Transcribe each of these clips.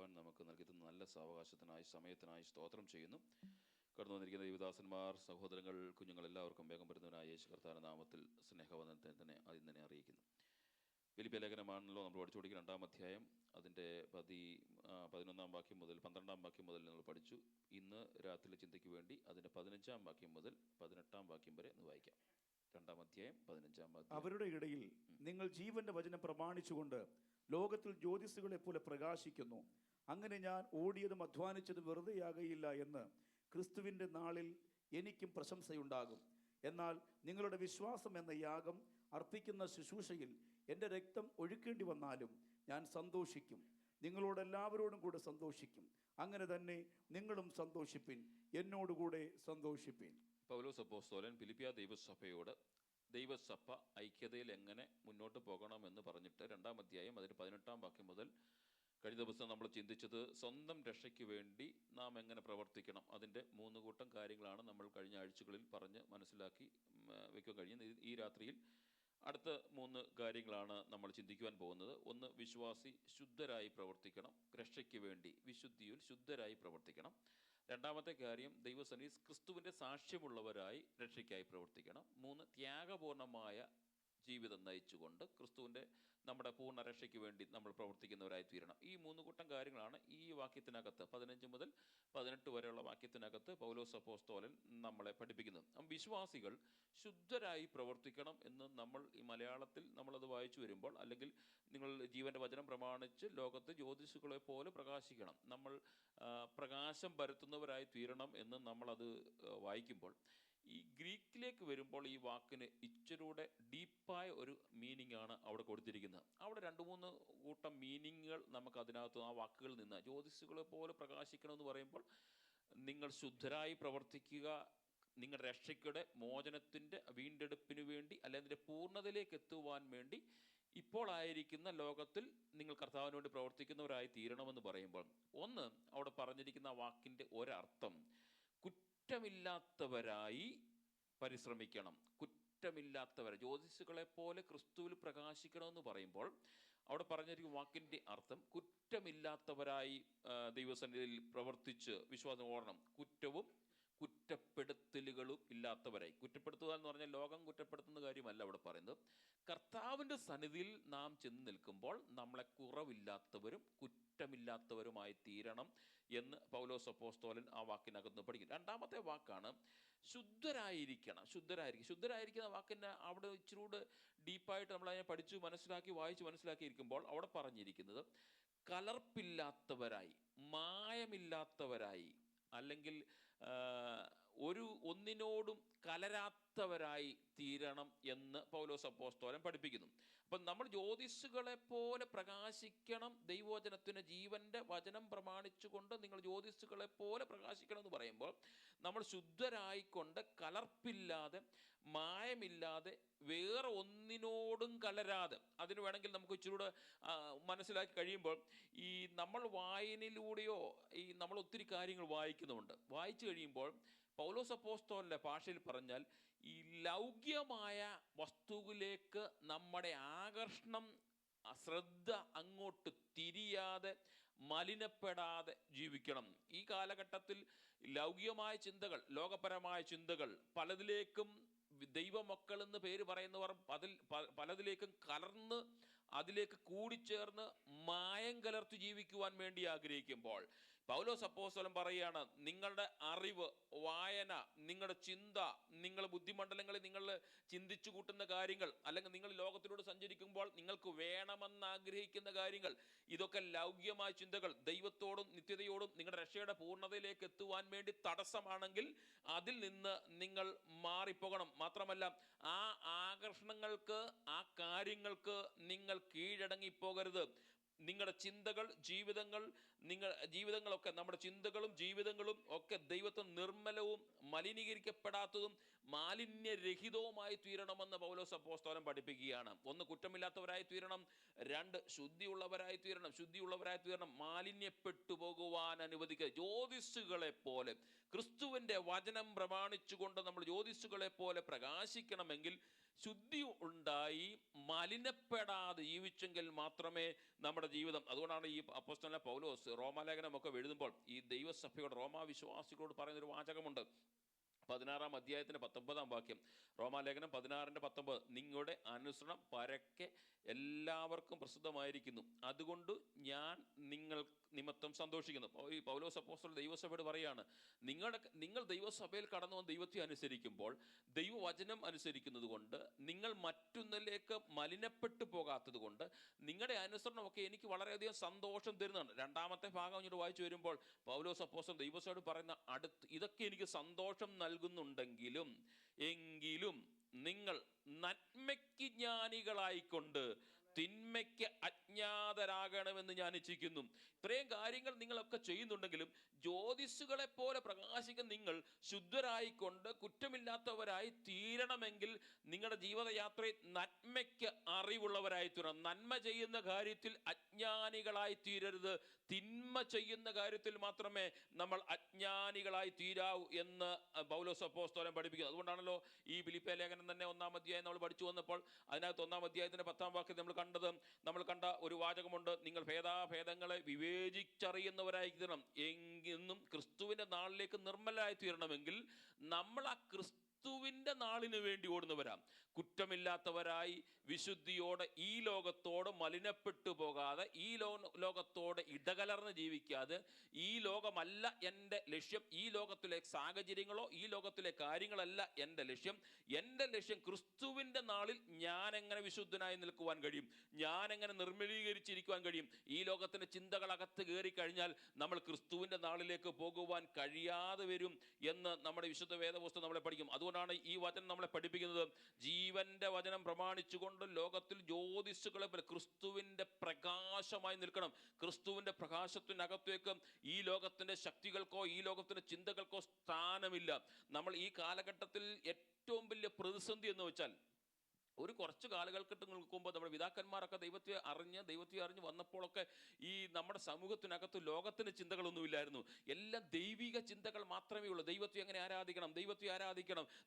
പഠിക്കുവാൻ നമുക്ക് നൽകിയ നല്ല സാവകാശത്തിനായി സമയത്തിനായി സ്തോത്രം ചെയ്യുന്നു. കടന്നു വന്നിരിക്കുന്ന യുവദാസന്മാർ, സഹോദരങ്ങൾ, കുഞ്ഞുങ്ങൾ എല്ലാവർക്കും വേഗം വരുന്നവനായ യേശു കർത്താവിന്റെ നാമത്തിൽ സ്നേഹവന്ദനത്തെ തന്നെ ആദ്യം തന്നെ അറിയിക്കുന്നു. ഫിലിപ്പിയ ലേഖനമാണല്ലോ നമ്മൾ പഠിച്ചുകൊണ്ടിരിക്കുന്ന 2-ാം അധ്യായം. അതിൻ്റെ 11-ാം വാക്യം മുതൽ 12-ാം വാക്യം മുതൽ നമ്മൾ പഠിച്ചു. ഇന്ന് രാത്രി ചിന്തയ്ക്ക് വേണ്ടി അതിൻ്റെ 15-ാം വാക്യം മുതൽ 18-ാം വാക്യം വരെ ഒന്ന് വായിക്കാം. 2-ാം അധ്യായം 15-ാം വാക്യം. അവരുടെ ഇടയിൽ നിങ്ങൾ ജീവന്റെ വചനം പ്രമാണിച്ചുകൊണ്ട് ലോകത്തിൽ ജ്യോതിസുകളെ പോലെ പ്രകാശിക്കുന്നു. അങ്ങനെ ഞാൻ ഓടിയതും അധ്വാനിച്ചതും വെറുതെയാകയില്ല എന്ന് ക്രിസ്തുവിൻ്റെ നാളിൽ എനിക്കും പ്രശംസയുണ്ടാകും. എന്നാൽ നിങ്ങളുടെ വിശ്വാസം എന്ന യാഗം അർപ്പിക്കുന്ന ശുശ്രൂഷയിൽ എൻ്റെ രക്തം ഒഴുക്കേണ്ടി വന്നാലും ഞാൻ സന്തോഷിക്കും, നിങ്ങളോടെല്ലാവരോടും കൂടെ സന്തോഷിക്കും. അങ്ങനെ തന്നെ നിങ്ങളും സന്തോഷിപ്പിൻ, എന്നോടുകൂടെ സന്തോഷിപ്പിൻ. പൗലോസ് അപ്പോസ്തലൻ ഫിലിപ്പിയ ദൈവസഭയോട് ദൈവസഭ ഐക്യതയിൽ എങ്ങനെ മുന്നോട്ട് പോകണമെന്ന് പറഞ്ഞിട്ട് 2-ാം അധ്യായം അതിന് 18-ാം വാക്യം മുതൽ കഴിഞ്ഞ ദിവസം നമ്മൾ ചിന്തിച്ചത് സ്വന്തം രക്ഷയ്ക്ക് വേണ്ടി നാം എങ്ങനെ പ്രവർത്തിക്കണം. അതിൻ്റെ 3 കൂട്ടം കാര്യങ്ങളാണ് നമ്മൾ കഴിഞ്ഞ ആഴ്ചകളിൽ പറഞ്ഞ് മനസ്സിലാക്കി വയ്ക്കാൻ കഴിയുന്നത്. ഈ രാത്രിയിൽ അടുത്ത 3 കാര്യങ്ങളാണ് നമ്മൾ ചിന്തിക്കുവാൻ പോകുന്നത്. ഒന്ന്, വിശ്വാസി ശുദ്ധരായി പ്രവർത്തിക്കണം. രക്ഷയ്ക്ക് വേണ്ടി വിശുദ്ധിയിൽ ശുദ്ധരായി പ്രവർത്തിക്കണം. 2-ാമത്തെ കാര്യം, ദൈവസന്നിധിയിൽ ക്രിസ്തുവിൻ്റെ സാക്ഷ്യമുള്ളവരായി രക്ഷയ്ക്കായി പ്രവർത്തിക്കണം. 3, ത്യാഗപൂർണമായ ജീവിതം നയിച്ചുകൊണ്ട് ക്രിസ്തുവിൻ്റെ നമ്മുടെ പൂർണ്ണ രക്ഷയ്ക്ക് വേണ്ടി നമ്മൾ പ്രവർത്തിക്കുന്നവരായി തീരണം. ഈ 3 കൂട്ടം കാര്യങ്ങളാണ് ഈ വാക്യത്തിനകത്ത് 15 മുതൽ 18 വരെയുള്ള വാക്യത്തിനകത്ത് പൗലോസ് അപ്പോസ്തലൻ നമ്മളെ പഠിപ്പിക്കുന്നത്. വിശ്വാസികൾ ശുദ്ധരായി പ്രവർത്തിക്കണം എന്ന് നമ്മൾ ഈ മലയാളത്തിൽ നമ്മളത് വായിച്ചു വരുമ്പോൾ, അല്ലെങ്കിൽ നിങ്ങൾ ജീവൻ്റെ വചനം പ്രമാണിച്ച് ലോകത്ത് ജ്യോതിഷുകളെ പോലെ പ്രകാശിക്കണം, നമ്മൾ പ്രകാശം പരത്തുന്നവരായി തീരണം എന്ന് നമ്മളത് വായിക്കുമ്പോൾ, ഈ ഗ്രീക്കിലേക്ക് വരുമ്പോൾ ഈ വാക്കിന് ഇച്ചിരൂടെ ഡീപ്പായ ഒരു മീനിങ് ആണ് അവിടെ കൊടുത്തിരിക്കുന്നത്. അവിടെ 2-3 കൂട്ടം മീനിങ്ങുകൾ നമുക്ക് അതിനകത്ത് ആ വാക്കുകളിൽ നിന്ന്, ജ്യോതിഷുകളെ പോലെ പ്രകാശിക്കണമെന്ന് പറയുമ്പോൾ നിങ്ങൾ ശുദ്ധരായി പ്രവർത്തിക്കുക, നിങ്ങളുടെ രക്ഷയ്ക്കുടെ മോചനത്തിൻ്റെ വീണ്ടെടുപ്പിന് വേണ്ടി, അല്ലെങ്കിൽ അതിൻ്റെ പൂർണ്ണതയിലേക്ക് എത്തുവാൻ വേണ്ടി ഇപ്പോൾ ആയിരിക്കുന്ന ലോകത്തിൽ നിങ്ങൾ കർത്താവിന് വേണ്ടി പ്രവർത്തിക്കുന്നവരായി തീരണമെന്ന് പറയുമ്പോൾ, ഒന്ന് അവിടെ പറഞ്ഞിരിക്കുന്ന വാക്കിൻ്റെ ഒരർത്ഥം കുറ്റമില്ലാത്തവരായി പരിശ്രമിക്കണം. കുറ്റമില്ലാത്തവരെ, ജ്യോതിഷുകളെ പോലെ ക്രിസ്തുവിൽ പ്രകാശിക്കണമെന്ന് പറയുമ്പോൾ അവിടെ പറഞ്ഞിരിക്കുന്ന വാക്കിൻ്റെ അർത്ഥം കുറ്റമില്ലാത്തവരായി ദൈവസന്നിധിയിൽ പ്രവർത്തിച്ച് വിശ്വാസം ഓടണം. കുറ്റവും കുറ്റപ്പെടുത്തലുകളും ഇല്ലാത്തവരായി. കുറ്റപ്പെടുത്തുക എന്ന് പറഞ്ഞാൽ ലോകം കുറ്റപ്പെടുത്തുന്ന കാര്യമല്ല അവിടെ പറയുന്നത്. കർത്താവിൻ്റെ സന്നിധിയിൽ നാം ചെന്ന് നിൽക്കുമ്പോൾ നമ്മളെ കുറവില്ലാത്തവരും കുറ്റമില്ലാത്തവരുമായി തീരണം എന്ന് പൗലോസ് അപ്പോസ്തലൻ ആ വാക്കിനകത്ത് പഠിക്കും. 2-ാമത്തെ വാക്കാണ് ശുദ്ധരായിരിക്കണം. ശുദ്ധരായിരിക്കുന്ന വാക്കിൻ്റെ അവിടെ ഇച്ചിരൂടെ ഡീപ്പായിട്ട് നമ്മളതിനെ പഠിച്ചു മനസ്സിലാക്കി വായിച്ച് മനസ്സിലാക്കിയിരിക്കുമ്പോൾ അവിടെ പറഞ്ഞിരിക്കുന്നത് കലർപ്പില്ലാത്തവരായി, മായമില്ലാത്തവരായി, അല്ലെങ്കിൽ ഒന്നിനോടും കലരാത്തവരായി തീരണം എന്ന് പൗലോസ് അപ്പോസ്തലൻ പഠിപ്പിക്കുന്നു. അപ്പം നമ്മൾ ജ്യോതിഷുകളെ പോലെ പ്രകാശിക്കണം. ദൈവവചനത്തിന് ജീവൻ്റെ വചനം പ്രമാണിച്ചുകൊണ്ട് നിങ്ങൾ ജ്യോതിഷുകളെ പോലെ പ്രകാശിക്കണം എന്ന് പറയുമ്പോൾ നമ്മൾ ശുദ്ധരായിക്കൊണ്ട് കലർപ്പില്ലാതെ, മായമില്ലാതെ, വേറെ ഒന്നിനോടും കലരാതെ, അതിന് വേണമെങ്കിൽ നമുക്ക് ഇച്ചിരൂടെ മനസ്സിലാക്കി കഴിയുമ്പോൾ, ഈ നമ്മൾ വായനയിലൂടെയോ നമ്മൾ ഒത്തിരി കാര്യങ്ങൾ വായിക്കുന്നുണ്ട്. വായിച്ചു കഴിയുമ്പോൾ പൗലോസ് അപ്പോസ്തലന്റെ ഭാഷയിൽ പറഞ്ഞാൽ ഈ ലൗകികമായ വസ്തുവിലേക്ക് നമ്മുടെ ആകർഷണം, ശ്രദ്ധ അങ്ങോട്ട് തിരിയാതെ, മലിനപ്പെടാതെ ജീവിക്കണം. ഈ കാലഘട്ടത്തിൽ ലൗകികമായ ചിന്തകൾ, ലോകപരമായ ചിന്തകൾ പലതിലേക്കും ദൈവമക്കളെന്ന് പേര് പറയുന്നവർ പലതിലേക്കും കലർന്ന് അതിലേക്ക് കൂടിച്ചേർന്ന് മായം കലർത്തി ജീവിക്കുവാൻ വേണ്ടി ആഗ്രഹിക്കുമ്പോൾ പൗലോസ് അപ്പോസ്തലൻ പറയുകയാണ്, നിങ്ങളുടെ അറിവ്, വായന, നിങ്ങളുടെ ചിന്ത, നിങ്ങളുടെ ബുദ്ധിമണ്ഡലങ്ങളിൽ നിങ്ങൾ ചിന്തിച്ചു കൂട്ടുന്ന കാര്യങ്ങൾ, അല്ലെങ്കിൽ നിങ്ങൾ ലോകത്തിലൂടെ സഞ്ചരിക്കുമ്പോൾ നിങ്ങൾക്ക് വേണമെന്ന് ആഗ്രഹിക്കുന്ന കാര്യങ്ങൾ, ഇതൊക്കെ ലൗകികമായ ചിന്തകൾ ദൈവത്തോടും നിത്യതയോടും നിങ്ങളുടെ രക്ഷയുടെ പൂർണ്ണതയിലേക്ക് എത്തുവാൻ വേണ്ടി തടസ്സമാണെങ്കിൽ അതിൽ നിന്ന് നിങ്ങൾ മാറിപ്പോകണം. മാത്രമല്ല, ആ ആകർഷണങ്ങൾക്ക്, ആ കാര്യങ്ങൾക്ക് നിങ്ങൾ കീഴടങ്ങിപ്പോകരുത്. നിങ്ങളുടെ ചിന്തകൾ, ജീവിതങ്ങളൊക്കെ, നമ്മുടെ ചിന്തകളും ജീവിതങ്ങളും ഒക്കെ ദൈവത്തിന് നിർമ്മലവും മലിനീകരിക്കപ്പെടാത്തതും മാലിന്യരഹിതവുമായി തീരണമെന്ന് പൗലോസ് അപ്പോസ്തലൻ പഠിപ്പിക്കുകയാണ്. ഒന്ന്, കുറ്റമില്ലാത്തവരായി തീരണം. രണ്ട്, ശുദ്ധിയുള്ളവരായി തീരണം. മാലിന്യപ്പെട്ടു പോകുവാൻ അനുവദിക്കുക. ജ്യോതിസുകളെ പോലെ ക്രിസ്തുവിന്റെ വചനം പ്രമാണിച്ചുകൊണ്ട് നമ്മൾ ജ്യോതിസുകളെ പോലെ പ്രകാശിക്കണമെങ്കിൽ ശുദ്ധി ഉണ്ടായി മലിനപ്പെടാതെ ജീവിച്ചെങ്കിൽ മാത്രമേ നമ്മുടെ ജീവിതം. അതുകൊണ്ടാണ് ഈ അപ്പോസ്തലനായ പൗലോസ് റോമാലേഖനമൊക്കെ എഴുതുമ്പോൾ ഈ ദൈവസഭയോട്, റോമാവിശ്വാസികളോട് പറയുന്നൊരു വാചകമുണ്ട്. 16-ാം അധ്യായത്തിന്റെ 19-ാം വാക്യം, റോമാലേഖനം 16-19, നിങ്ങളുടെ അനുസരണം പരക്കെ എല്ലാവർക്കും പ്രസിദ്ധമായിരിക്കുന്നു, അതുകൊണ്ട് ഞാൻ നിങ്ങൾ നിമിത്തം സന്തോഷിക്കുന്നു. ഈ പൗലോസ് അപ്പോസ്തലൻ ദൈവസഭയോട് പറയാണ്, നിങ്ങൾ ദൈവസഭയിൽ കടന്നു വന്ന് ദൈവത്തെ അനുസരിക്കുമ്പോൾ, ദൈവവചനം അനുസരിക്കുന്നത് കൊണ്ട്, നിങ്ങൾ മറ്റൊന്നിലേക്ക് മലിനപ്പെട്ടു പോകാത്തത് കൊണ്ട് നിങ്ങളുടെ അനുസരണമൊക്കെ എനിക്ക് വളരെയധികം സന്തോഷം തരുന്നതാണ്. രണ്ടാമത്തെ ഭാഗം ഇങ്ങോട്ട് വായിച്ചു വരുമ്പോൾ പൗലോസ് അപ്പോസ്തലൻ ദൈവസഭയോട് പറയുന്ന ഇതൊക്കെ എനിക്ക് സന്തോഷം നൽകുന്നുണ്ടെങ്കിലും എങ്കിലും നിങ്ങൾ നന്മയ്ക്ക് ജ്ഞാനികളായിക്കൊണ്ട് തിന്മയ്ക്ക് അജ്ഞാതരാകണമെന്ന് ഞാൻ ഇച്ഛിക്കുന്നു. ഇത്രയും കാര്യങ്ങൾ നിങ്ങളൊക്കെ ചെയ്യുന്നുണ്ടെങ്കിലും ജ്യോതിസുകളെ പോലെ പ്രകാശിക്കുന്ന നിങ്ങൾ ശുദ്ധരായിക്കൊണ്ട് കുറ്റമില്ലാത്തവരായി തീരണമെങ്കിൽ നിങ്ങളുടെ ജീവിതയാത്രയിൽ നന്മയ്ക്ക് അറിവുള്ളവരായി തീരണം. നന്മ ചെയ്യുന്ന കാര്യത്തിൽ അജ്ഞാനികളായി തീരരുത്. തിന്മ ചെയ്യുന്ന കാര്യത്തിൽ മാത്രമേ നമ്മൾ അജ്ഞാനികളായി തീരാവൂ എന്ന് പൗലോസ് അപ്പോസ്തലൻ പഠിപ്പിക്കുന്നു. അതുകൊണ്ടാണല്ലോ ഈ ഫിലിപ്പിയ ലേഖനം തന്നെ 1-ാം അധ്യായം നമ്മൾ പഠിച്ചു വന്നപ്പോൾ അതിനകത്ത് 1-ാം അധ്യായത്തിന്റെ 10-ാം വാക്യം നമ്മൾ കണ്ട ഒരു വാചകമുണ്ട്, നിങ്ങൾ ഭേദാഭേദങ്ങളെ വിവേചിച്ചറിയുന്നവരായി തീരണം. എന്നും ക്രിസ്തുവിന്റെ നാളിലേക്ക് നിർമ്മലായി തീരണമെങ്കിൽ നമ്മൾ ആ ക്രിസ്തുവിന്റെ നാളിന് വേണ്ടി ഓടുന്നവരാ. കുറ്റമില്ലാത്തവരായി വിശുദ്ധിയോടെ ഈ ലോകത്തോട് മലിനപ്പെട്ടു പോകാതെ, ഈ ലോകത്തോട് ഇടകലർന്ന് ജീവിക്കാതെ, ഈ ലോകമല്ല എൻ്റെ ലക്ഷ്യം, ഈ ലോകത്തിലെ സാഹചര്യങ്ങളോ ഈ ലോകത്തിലെ കാര്യങ്ങളല്ല എൻ്റെ ലക്ഷ്യം. എൻ്റെ ലക്ഷ്യം ക്രിസ്തുവിൻ്റെ നാളിൽ ഞാൻ എങ്ങനെ വിശുദ്ധനായി നിൽക്കുവാൻ കഴിയും, ഞാൻ എങ്ങനെ നിർമ്മലീകരിച്ചിരിക്കുവാൻ കഴിയും. ഈ ലോകത്തിൻ്റെ ചിന്തകളകത്ത് കയറി കഴിഞ്ഞാൽ നമ്മൾ ക്രിസ്തുവിൻ്റെ നാളിലേക്ക് പോകുവാൻ കഴിയാതെ വരും എന്ന് നമ്മുടെ വിശുദ്ധ വേദപുസ്തകം നമ്മളെ പഠിക്കും. അതുകൊണ്ടാണ് ഈ വചനം നമ്മളെ പഠിപ്പിക്കുന്നത്, ജീവന്റെ വചനം പ്രമാണിച്ചുകൊണ്ട് ലോകത്തിൽ ജ്യോതിസുകളെ പോലെ ക്രിസ്തുവിന്റെ പ്രകാശമായി നിൽക്കണം. ക്രിസ്തുവിന്റെ പ്രകാശത്തിനകത്തേക്ക് ഈ ലോകത്തിന്റെ ശക്തികൾക്കോ ഈ ലോകത്തിന്റെ ചിന്തകൾക്കോ സ്ഥാനമില്ല. നമ്മൾ ഈ കാലഘട്ടത്തിൽ ഏറ്റവും വലിയ പ്രതിസന്ധി എന്ന് വെച്ചാൽ, ഒരു കുറച്ച് കാലഘട്ടങ്ങൾക്ക് മുമ്പ് നമ്മുടെ പിതാക്കന്മാരൊക്കെ ദൈവത്തെ അറിഞ്ഞ് വന്നപ്പോഴൊക്കെ ഈ നമ്മുടെ സമൂഹത്തിനകത്ത് ലോകത്തിന് ചിന്തകളൊന്നുമില്ലായിരുന്നു. എല്ലാം ദൈവിക ചിന്തകൾ മാത്രമേ ഉള്ളൂ. ദൈവത്തെ എങ്ങനെ ആരാധിക്കണം,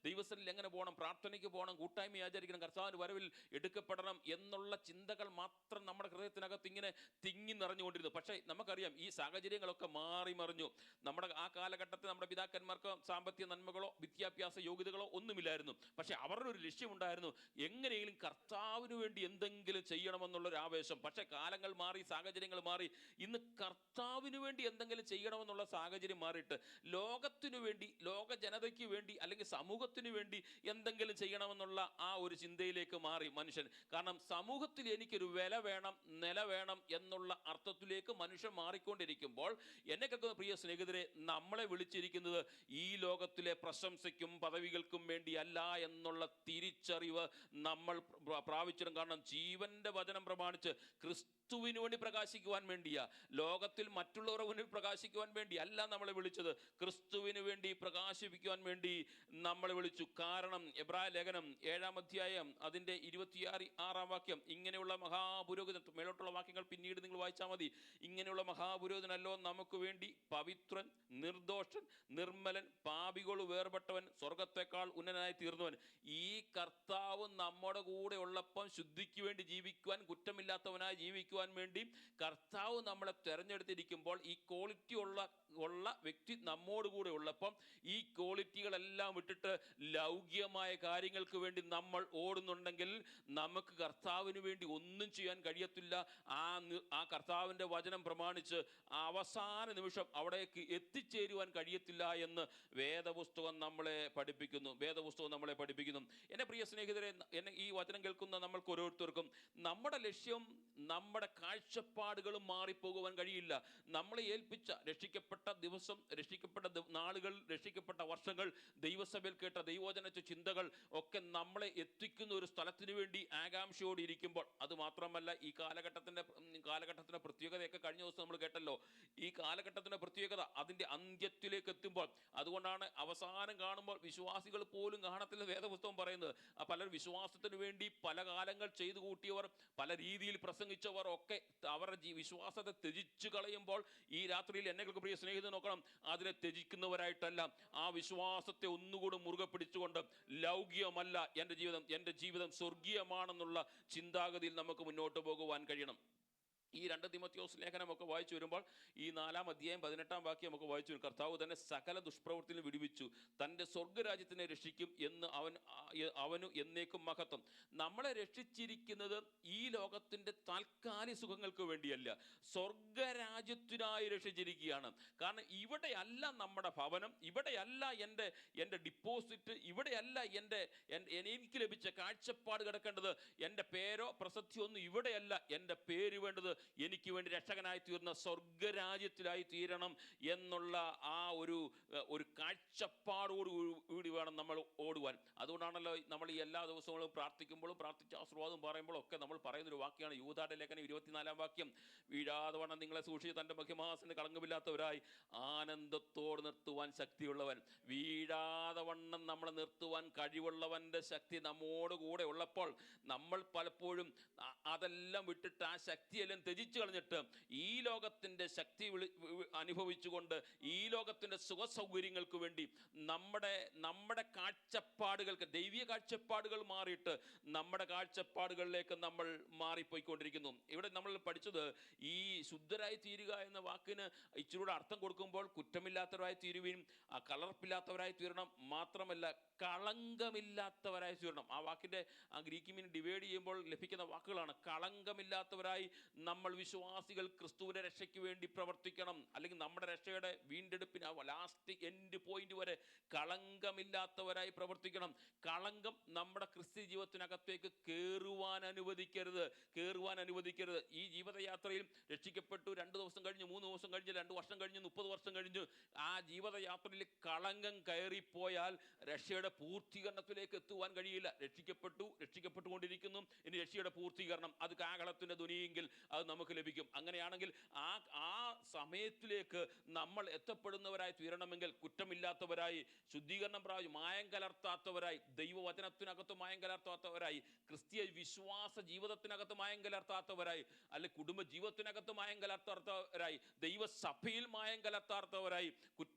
ദൈവസ്ഥലിൽ എങ്ങനെ പോകണം, പ്രാർത്ഥനയ്ക്ക് പോകണം, കൂട്ടായ്മ ആചരിക്കണം, കർത്താവിന്റെ വരവിൽ എടുക്കപ്പെടണം എന്നുള്ള ചിന്തകൾ മാത്രം നമ്മുടെ ഹൃദയത്തിനകത്ത് ഇങ്ങനെ തിങ്ങി നിറഞ്ഞുകൊണ്ടിരുന്നു. പക്ഷേ നമുക്കറിയാം ഈ സാഹചര്യങ്ങളൊക്കെ മാറി മറിഞ്ഞു. നമ്മുടെ ആ കാലഘട്ടത്തിൽ നമ്മുടെ പിതാക്കന്മാർക്ക് സാമ്പത്തിക നന്മകളോ വിദ്യാഭ്യാസ യോഗ്യതകളോ ഒന്നുമില്ലായിരുന്നു. പക്ഷെ അവരുടെ ഒരു ലക്ഷ്യമുണ്ടായിരുന്നു, എങ്ങനെയെങ്കിലും കർത്താവിന് വേണ്ടി എന്തെങ്കിലും ചെയ്യണമെന്നുള്ളൊരു ആവേശം. പക്ഷെ കാലങ്ങൾ മാറി, സാഹചര്യങ്ങൾ മാറി. ഇന്ന് കർത്താവിന് വേണ്ടി എന്തെങ്കിലും ചെയ്യണമെന്നുള്ള സാഹചര്യം മാറിയിട്ട് ലോകത്തിനു വേണ്ടി, ലോക ജനതയ്ക്ക് വേണ്ടി അല്ലെങ്കിൽ സമൂഹത്തിന് വേണ്ടി എന്തെങ്കിലും ചെയ്യണമെന്നുള്ള ആ ഒരു ചിന്തയിലേക്ക് മാറി മനുഷ്യൻ. കാരണം സമൂഹത്തിൽ എനിക്കൊരു വില വേണം, നില വേണം എന്നുള്ള അർത്ഥത്തിലേക്ക് മനുഷ്യൻ മാറിക്കൊണ്ടിരിക്കുമ്പോൾ, എന്നെ കേൾക്കുന്ന പ്രിയ സ്നേഹിതരെ, നമ്മളെ വിളിച്ചിരിക്കുന്നത് ഈ ലോകത്തിലെ പ്രശംസയ്ക്കും പദവികൾക്കും വേണ്ടിയല്ല എന്നുള്ള തിരിച്ചറിവ് നമ്മൾ പ്രാപിച്ചിടും. കാരണം ജീവന്റെ വചനം പ്രമാണിച്ച് ക്രിസ്തുവിന് വേണ്ടി പ്രകാശിക്കുവാൻ വേണ്ടിയാ, ലോകത്തിൽ മറ്റുള്ളവരുടെ മുന്നിൽ പ്രകാശിക്കുവാൻ വേണ്ടി അല്ല നമ്മളെ വിളിച്ചത്. ക്രിസ്തുവിന് വേണ്ടി പ്രകാശിപ്പിക്കുവാൻ വേണ്ടി നമ്മളെ വിളിച്ചു. കാരണം എബ്രായ ലേഖനം 7-ാം അധ്യായം അതിന്റെ 26-ാം വാക്യം, ഇങ്ങനെയുള്ള മഹാപുരോഹിതൻ, മേലോട്ടുള്ള വാക്യങ്ങൾ പിന്നീട് നിങ്ങൾ വായിച്ചാൽ മതി, ഇങ്ങനെയുള്ള മഹാപുരോഹിതനല്ലോ നമുക്ക് വേണ്ടി പവിത്രൻ, നിർദോഷൻ, നിർമ്മലൻ, പാപികൾ വേർപെട്ടവൻ, സ്വർഗത്തെക്കാൾ ഉന്നതനായി തീർന്നവൻ. ഈ കർത്താവ് നമ്മുടെ കൂടെ ഉള്ളപ്പം ശുദ്ധിക്ക് വേണ്ടി ജീവിക്കുവാൻ, കുറ്റമില്ലാത്തവനായി ജീവിക്കുവാൻ വേണ്ടി കർത്താവ് നമ്മളെ തെരഞ്ഞെടുത്തിരിക്കുമ്പോൾ, ഈ ക്വാളിറ്റി ഉള്ള വ്യക്തി നമ്മോട് കൂടെ ഉള്ളപ്പം ഈ ക്വാളിറ്റികളെല്ലാം വിട്ടിട്ട് ലൗകികമായ കാര്യങ്ങൾക്ക് വേണ്ടി നമ്മൾ ഓടുന്നുണ്ടെങ്കിൽ നമുക്ക് കർത്താവിന് വേണ്ടി ഒന്നും ചെയ്യാൻ കഴിയത്തില്ല. ആ കർത്താവിൻ്റെ വചനം പ്രമാണിച്ച് അവസാന നിമിഷം അവിടേക്ക് എത്തിച്ചേരുവാൻ കഴിയത്തില്ല എന്ന് വേദപുസ്തകം നമ്മളെ പഠിപ്പിക്കുന്നു. എന്നെ പ്രിയ സ്നേഹിതരെ, എന്നെ ഈ വചനം കേൾക്കുന്ന നമ്മൾക്ക് ഓരോരുത്തർക്കും നമ്മുടെ ലക്ഷ്യം, നമ്മുടെ കാഴ്ചപ്പാടുകളും മാറിപ്പോകുവാൻ കഴിയില്ല. നമ്മളെ ഏൽപ്പിച്ച രക്ഷിക്കപ്പെട്ട ദിവസം, രക്ഷിക്കപ്പെട്ട നാളുകൾ, രക്ഷിക്കപ്പെട്ട വർഷങ്ങൾ, ദൈവസഭയിൽ കേട്ട ദൈവവചന ചിന്തകൾ ഒക്കെ നമ്മളെ എത്തിക്കുന്ന ഒരു സ്ഥലത്തിന് വേണ്ടി ആകാംക്ഷയോടെ ഇരിക്കുമ്പോൾ, അത് മാത്രമല്ല ഈ കാലഘട്ടത്തിന്റെ പ്രത്യേകതയൊക്കെ കഴിഞ്ഞ ദിവസം നമ്മൾ കേട്ടല്ലോ, ഈ കാലഘട്ടത്തിന്റെ പ്രത്യേകത അതിന്റെ അന്ത്യത്തിലേക്ക് എത്തുമ്പോൾ. അതുകൊണ്ടാണ് അവസാനം കാണുമ്പോൾ വിശ്വാസികൾ പോലും കാണത്തില്ല. വേദപുസ്തകം പറയുന്നത് പലർ വിശ്വാസത്തിന് വേണ്ടി പല കാലങ്ങൾ ചെയ്തു കൂട്ടിയവർ, പല രീതിയിൽ പ്രസംഗിച്ചവർ ഒക്കെ അവരുടെ വിശ്വാസത്തെ ത്യജിച്ചു കളയുമ്പോൾ ഈ രാത്രിയിൽ എന്നെ പ്രിയ സ്നേഹിതൻ നോക്കണം, അതിനെ ത്യജിക്കുന്നവരായിട്ടല്ല, ആ വിശ്വാസത്തെ ഒന്നുകൂടി മുറുകെ പിടിച്ചുകൊണ്ട് ലൗകികമല്ല എൻ്റെ ജീവിതം സ്വർഗീയമാണെന്നുള്ള ചിന്താഗതിയിൽ നമുക്ക് മുന്നോട്ട് പോകുവാൻ കഴിയണം. ഈ 2 തിമോഥെയോസ് ലേഖനമൊക്കെ വായിച്ചു വരുമ്പോൾ ഈ 4-ാം അധ്യായം 18-ാം വാക്യം നമുക്ക് വായിച്ചു വരും. കർത്താവ് തന്നെ സകല ദുഷ്പ്രവൃത്തിയിൽ വിടുവിച്ചു, തൻ്റെ സ്വർഗരാജ്യത്തിനെ രക്ഷിക്കും എന്ന് അവനു എന്നേക്കും മഹത്വം. നമ്മളെ രക്ഷിച്ചിരിക്കുന്നത് ഈ ലോകത്തിൻ്റെ താൽക്കാലിക സുഖങ്ങൾക്ക് വേണ്ടിയല്ല, സ്വർഗരാജ്യത്തിനായി രക്ഷിച്ചിരിക്കുകയാണ്. കാരണം ഇവിടെയല്ല നമ്മുടെ ഭവനം, ഇവിടെയല്ല എൻ്റെ ഡിപ്പോസിറ്റ്, ഇവിടെയല്ല എനിക്ക് ലഭിച്ച കാഴ്ചപ്പാട് കിടക്കേണ്ടത്, എൻ്റെ പേരോ പ്രസിദ്ധിയോ ഒന്നും ഇവിടെയല്ല. എൻ്റെ പേര് വേണ്ടത് എനിക്ക് വേണ്ടി രക്ഷകനായി തീർന്ന സ്വർഗരാജ്യത്തിലായി തീരണം എന്നുള്ള ആ ഒരു കാഴ്ചപ്പാടോട് കൂടി വേണം നമ്മൾ ഓടുവാൻ. അതുകൊണ്ടാണല്ലോ നമ്മൾ ഈ എല്ലാ ദിവസങ്ങളും പ്രാർത്ഥിക്കുമ്പോഴും പ്രാർത്ഥിച്ച ആശീർവാദം പറയുമ്പോഴും ഒക്കെ നമ്മൾ പറയുന്നൊരു വാക്യമാണ് യൂദായുടെ ലേഖനം 24-ാം വാക്യം, വീഴാതെ വണ്ണം നിങ്ങളെ സൂക്ഷിച്ച് തൻ്റെ മഹിമാസന കളങ്കമില്ലാത്തവരായി ആനന്ദത്തോട് നിർത്തുവാൻ ശക്തിയുള്ളവൻ. വീഴാതെ വണ്ണം നമ്മളെ നിർത്തുവാൻ കഴിവുള്ളവൻ്റെ ശക്തി നമ്മോട് കൂടെ ഉള്ളപ്പോൾ നമ്മൾ പലപ്പോഴും അതെല്ലാം വിട്ടിട്ട് ആ ശക്തിയെല്ലാം ത്യജിച്ചു കളഞ്ഞിട്ട് ഈ ലോകത്തിൻ്റെ ശക്തി അനുഭവിച്ചുകൊണ്ട് ഈ ലോകത്തിൻ്റെ സുഖസൗകര്യങ്ങൾക്ക് വേണ്ടി നമ്മുടെ കാഴ്ചപ്പാടുകൾക്ക്, ദൈവീയ കാഴ്ചപ്പാടുകൾ മാറിയിട്ട് നമ്മുടെ കാഴ്ചപ്പാടുകളിലേക്ക് നമ്മൾ മാറിപ്പോയിക്കൊണ്ടിരിക്കുന്നു. ഇവിടെ നമ്മൾ പഠിച്ചത് ഈ ശുദ്ധരായി തീരുക എന്ന വാക്കിന് ഇച്ചിരൂടെ അർത്ഥം കൊടുക്കുമ്പോൾ കുറ്റമില്ലാത്തവരായി തീരുകയും കലർപ്പില്ലാത്തവരായി തീരണം, മാത്രമല്ല കളങ്കമില്ലാത്തവരായി തീരണം. ആ വാക്കിൻ്റെ ഗ്രീക്ക് മീൻ ഡിവൈഡ് ചെയ്യുമ്പോൾ ലഭിക്കുന്ന വാക്കുകളാണ്. കളങ്കമില്ലാത്തവരായി നമ്മൾ വിശ്വാസികൾ ക്രിസ്തുവിന്റെ രക്ഷയ്ക്ക് വേണ്ടി പ്രവർത്തിക്കണം. അല്ലെങ്കിൽ നമ്മുടെ രക്ഷയുടെ വീണ്ടെടുപ്പിന് ലാസ്റ്റ് എൻഡ് പോയിന്റ് വരെ കളങ്കമില്ലാത്തവരായി പ്രവർത്തിക്കണം. കളങ്കം നമ്മുടെ ക്രിസ്ത്യ ജീവിതത്തിനകത്തേക്ക് കയറുവാൻ അനുവദിക്കരുത്. ഈ ജീവിതയാത്രയിൽ രക്ഷിക്കപ്പെട്ടു 2 ദിവസം കഴിഞ്ഞ്, 3 ദിവസം കഴിഞ്ഞ്, 2 വർഷം കഴിഞ്ഞ്, 30 വർഷം കഴിഞ്ഞ് ആ ജീവിതയാത്രയിൽ കളങ്കം കയറിപ്പോയാൽ രക്ഷയുടെ പൂർത്തീകരണത്തിലേക്ക് എത്തുവാൻ കഴിയില്ല. രക്ഷിക്കപ്പെട്ടുകൊണ്ടിരിക്കുന്നു, ഇനി രക്ഷയുടെ പൂർത്തീകരണം, അത് കാഹളത്തിന്റെ ധ്വനിയെങ്കിൽ അത് നമുക്ക് ലഭിക്കും. അങ്ങനെയാണെങ്കിൽ ആ സമയത്തിലേക്ക് നമ്മൾ എത്തപ്പെടുന്നവരായി തീരണമെങ്കിൽ കുറ്റമില്ലാത്തവരായി, ശുദ്ധീകരണം പ്രാപിച്ച് മായം കലർത്താത്തവരായി, ദൈവവചനത്തിനകത്ത് മായം കലർത്താത്തവരായി, ക്രിസ്തീയ വിശ്വാസ ജീവിതത്തിനകത്ത് മായം കലർത്താത്തവരായി, അല്ലെ കുടുംബ ജീവിതത്തിനകത്ത് മായം കലർത്താത്തവരായി, ദൈവസഭയിൽ മായം കലർത്താത്തവരായി,